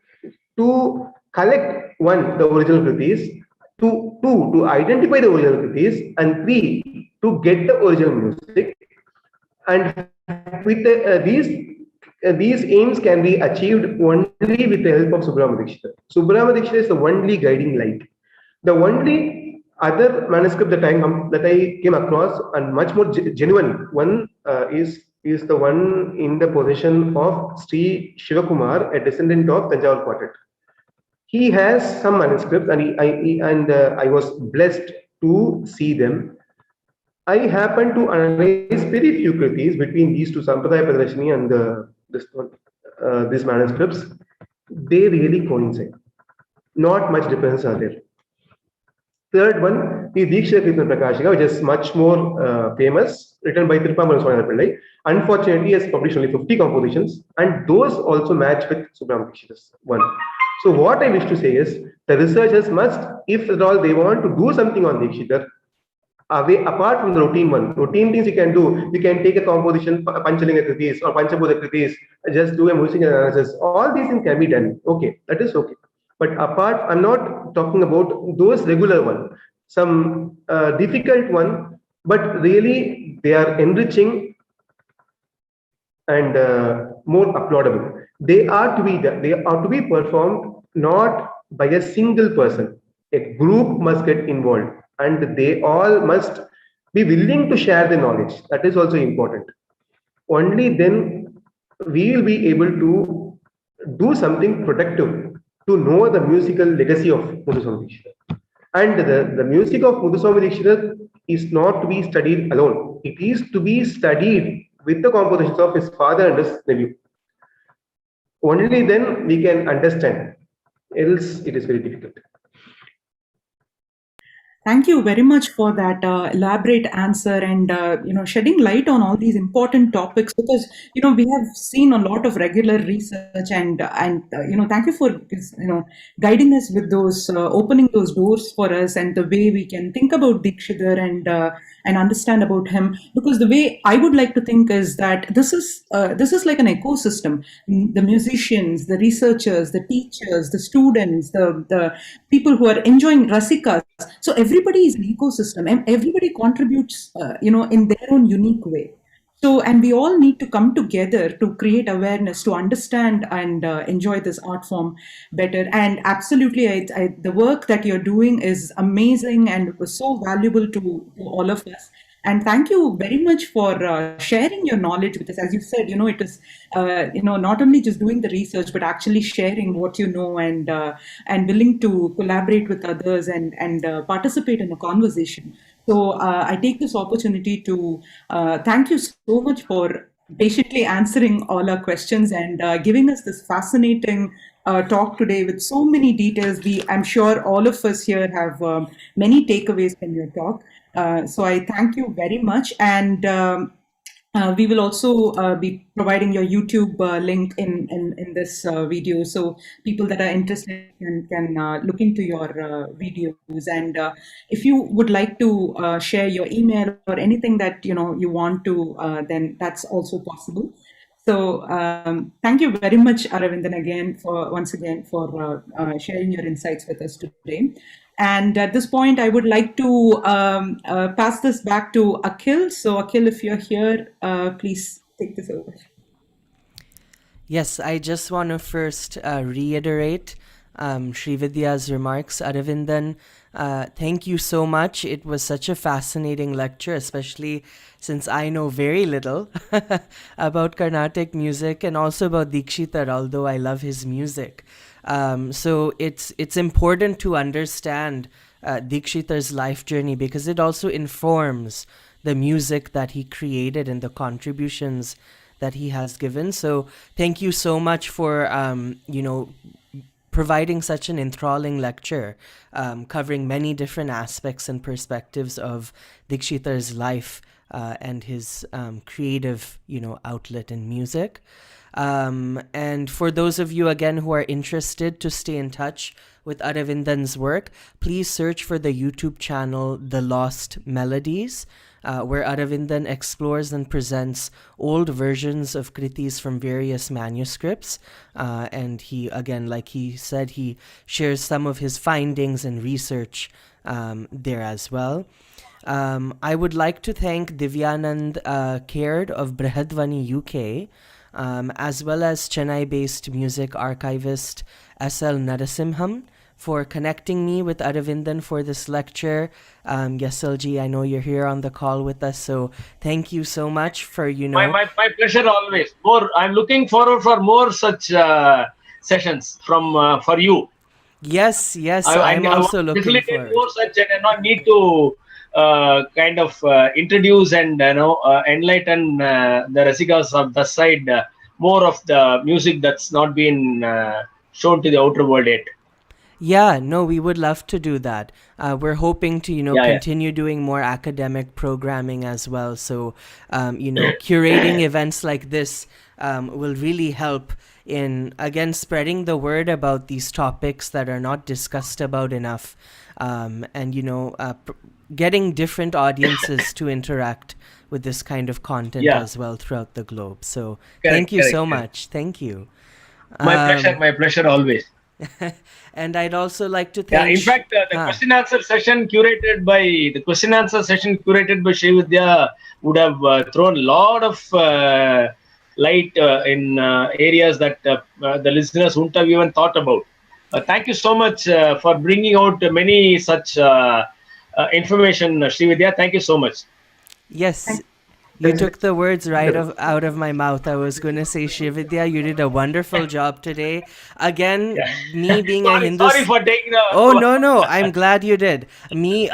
collect the original kritis, to identify the original kritis, and 3, to get the original music. And with these aims can be achieved only with the help of Subramanya Dikshitar. Subramanya Dikshitar is the only guiding light. The only other manuscript that I came across, and much more genuine one, is the one in the possession of Sri Shivakumar, a descendant of Tanjavur Quartet. He has some manuscripts, and I was blessed to see them. I happen to analyze very few kritis between these two, Sampradaya Pradarshini and these manuscripts. They really coincide. Not much difference are there. Third one, the Diksha Kirtan Prakashika, which is much more famous, written by Tirupambaram Swami Pillai. Unfortunately, he has published only 50 compositions, and those also match with Subramanian Dikshit's one. So what I wish to say is, the researchers must, if at all they want to do something on Dikshitar, away apart from the routine things you can do, you can take a composition, Panchalinga Kritis or Panchabhuta Kritis, just do a music analysis. All these things can be done. Okay, that is okay. But apart, I'm not talking about those regular ones, some difficult one, but really they are enriching and more applaudable. They are to be performed not by a single person. A group must get involved, and they all must be willing to share the knowledge. That is also important. Only then we will be able to do something productive, to know the musical legacy of Muthuswami Dikshitar. And the music of Muthuswami Dikshitar is not to be studied alone. It is to be studied with the compositions of his father and his nephew. Only then we can understand. Else it is very difficult. Thank you very much for that elaborate answer and shedding light on all these important topics, because we have seen a lot of regular research and thank you for guiding us with those opening those doors for us, and the way we can think about Dikshitar and understand about him. Because the way I would like to think is that this is like an ecosystem. The musicians, the researchers, the teachers, the students, the people who are enjoying Rasikas. So everybody is an ecosystem, and everybody contributes, in their own unique way. So, and we all need to come together to create awareness, to understand and enjoy this art form better. And absolutely, the work that you're doing is amazing and was so valuable to all of us. And thank you very much for sharing your knowledge with us. As you said, it is, not only just doing the research, but actually sharing what you know and willing to collaborate with others and participate in a conversation. So I take this opportunity to thank you so much for patiently answering all our questions and giving us this fascinating talk today with so many details. I'm sure all of us here have many takeaways from your talk. So I thank you very much, and we will also be providing your YouTube link in this video, so people that are interested can look into your videos. And if you would like to share your email or anything that you want to, then that's also possible. So thank you very much, Aravindhan, again once again for sharing your insights with us today. And at this point, I would like to pass this back to Akhil. So Akhil, if you're here, please take this over. Yes, I just want to first reiterate Srividya's remarks. Aravindhan, thank you so much. It was such a fascinating lecture, especially since I know very little about Carnatic music and also about Dikshitar, although I love his music. So it's important to understand Dikshitar's life journey, because it also informs the music that he created and the contributions that he has given. So thank you so much for providing such an enthralling lecture, covering many different aspects and perspectives of Dikshitar's life and his creative outlet in music. And for those of you, again, who are interested to stay in touch with Aravindhan's work, please search for the YouTube channel The Lost Melodies, where Aravindhan explores and presents old versions of kritis from various manuscripts. And he, again, like he said, he shares some of his findings and research there as well. I would like to thank Divyanand Caird of Brihadvani, UK, as well as Chennai-based music archivist S.L. Narasimham for connecting me with Aravindhan for this lecture. Yasalji, I know you're here on the call with us, so thank you so much for, My pleasure always. I'm looking forward for more such sessions from for you. Yes, yes, I'm I want also to looking facilitate forward. more such and not need to kind of introduce and enlighten the Rasikas of the side more of the music that's not been shown to the outer world yet. Yeah, no, we would love to do that. We're hoping to, Yeah, yeah. continue doing more academic programming as well. So, curating events like this will really help in, again, spreading the word about these topics that are not discussed about enough, and, getting different audiences to interact with this kind of content Yeah, as well throughout the globe. So, thank correct, you correct, so correct. much. Thank you. My Um, pleasure always. and I'd also like to Yeah, thank. in fact, the question answer session curated by Srividhya would have thrown a lot of light in areas that the listeners wouldn't have even thought about. Thank you so much for bringing out many such information, Srividhya. Thank you so much. Yes, you Thanks. took the words out of my mouth. I was going to say, Shividya, you did a wonderful job today. Yeah. Again, me being a Sorry Hindus. for taking Oh, no, no. the. I'm glad you did. Me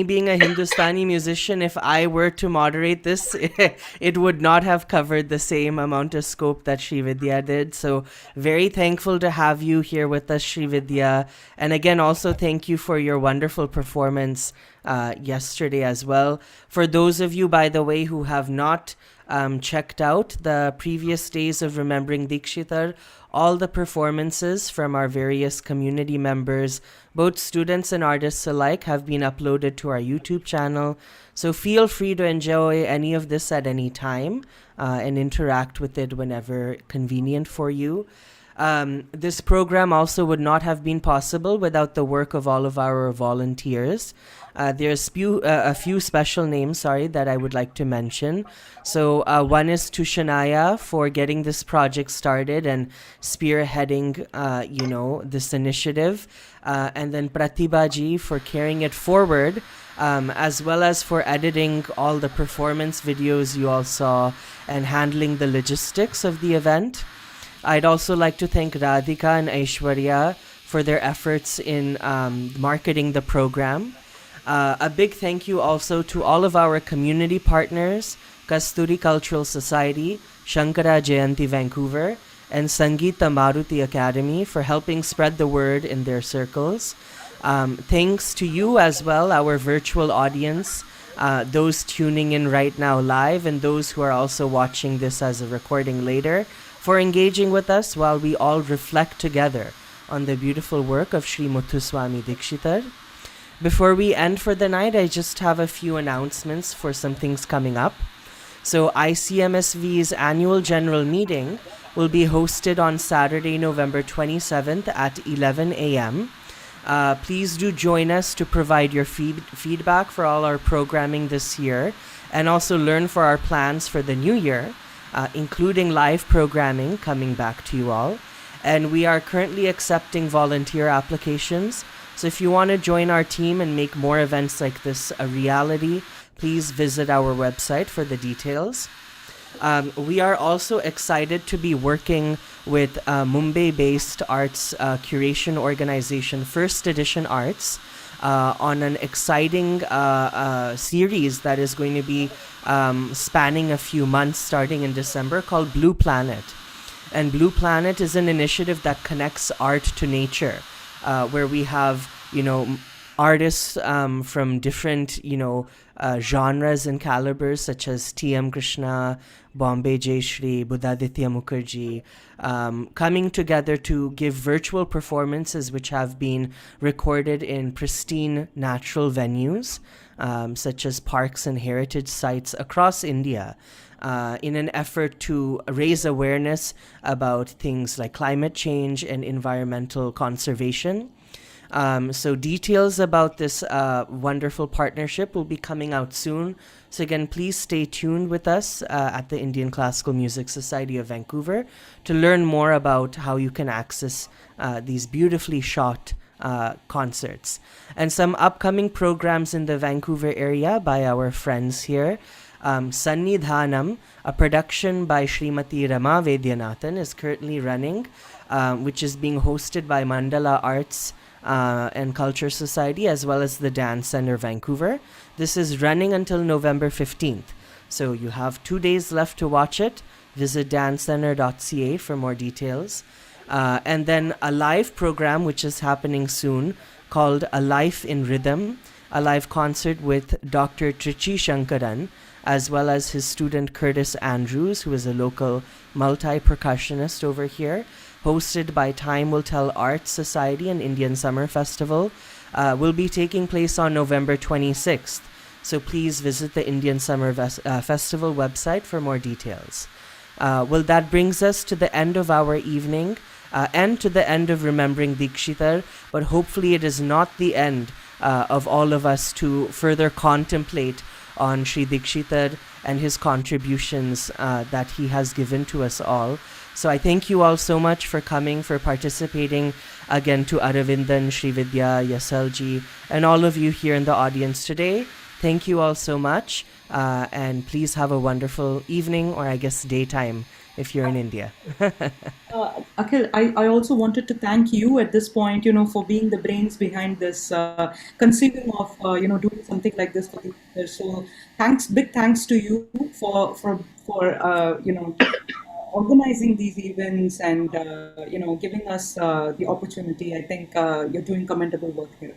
being a Hindustani musician, if I were to moderate this, it would not have covered the same amount of scope that Srividya did. So, very thankful to have you here with us, Srividya. And again, also thank you for your wonderful performance yesterday as well. For those of you, by the way, who have not checked out the previous days of Remembering Dikshitar, all the performances from our various community members, both students and artists alike, have been uploaded to our YouTube channel. So feel free to enjoy any of this at any time and interact with it whenever convenient for you. This program also would not have been possible without the work of all of our volunteers. There's a few special names, that I would like to mention. So one is Tushanaya for getting this project started and spearheading, this initiative. And then Pratibha ji for carrying it forward, as well as for editing all the performance videos you all saw and handling the logistics of the event. I'd also like to thank Radhika and Aishwarya for their efforts in marketing the program. A big thank you also to all of our community partners, Kasturi Cultural Society, Shankara Jayanti Vancouver, and Sangeeta Maruti Academy for helping spread the word in their circles. Thanks to you as well, our virtual audience, those tuning in right now live, and those who are also watching this as a recording later, for engaging with us while we all reflect together on the beautiful work of Sri Muthuswami Dikshitar. Before we end for the night, I just have a few announcements for some things coming up. So ICMSV's annual general meeting will be hosted on Saturday, November 27th at 11 a.m. Please do join us to provide your feedback for all our programming this year and also learn for our plans for the new year, including live programming coming back to you all. And we are currently accepting volunteer applications. So if you want to join our team and make more events like this a reality, please visit our website for the details. We are also excited to be working with Mumbai-based arts curation organization First Edition Arts on an exciting series that is going to be spanning a few months starting in December called Blue Planet. And Blue Planet is an initiative that connects art to nature, where we have, artists from different, genres and calibers such as T.M. Krishna, Bombay Jayashri, Buddhaditya Mukherjee, coming together to give virtual performances which have been recorded in pristine natural venues, such as parks and heritage sites across India, in an effort to raise awareness about things like climate change and environmental conservation. So details about this wonderful partnership will be coming out soon. So again, please stay tuned with us at the Indian Classical Music Society of Vancouver to learn more about how you can access these beautifully shot concerts. And some upcoming programs in the Vancouver area by our friends here. Sannidhanam, a production by Srimati Rama Vedyanathan, is currently running, which is being hosted by Mandala Arts and Culture Society as well as the Dance Center Vancouver. This is running until November 15th. So you have 2 days left to watch it. Visit dancecenter.ca for more details. And then a live program which is happening soon called A Life in Rhythm, a live concert with Dr. Trichy Shankaran, as well as his student Curtis Andrews, who is a local multi-percussionist over here, hosted by Time Will Tell Arts Society and Indian Summer Festival, will be taking place on November 26th. So please visit the Indian Summer Festival website for more details. Well, that brings us to the end of our evening and to the end of Remembering Dikshitar, but hopefully it is not the end of all of us to further contemplate on Sri Dikshitar and his contributions that he has given to us all. So I thank you all so much for coming, for participating, again to Aravindhan, Srividhya, Yasalji, and all of you here in the audience today. Thank you all so much, and please have a wonderful evening, or I guess daytime if you're in India. Akhil, I also wanted to thank you at this point, for being the brains behind this conceiving of, doing something like this for the future. So big thanks to you for organizing these events and, giving us the opportunity. I think you're doing commendable work here.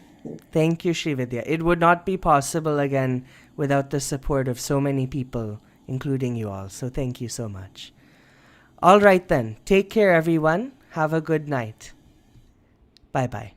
Thank you, Srividhya. It would not be possible again without the support of so many people, including you all. So thank you so much. All right then. Take care, everyone. Have a good night. Bye-bye.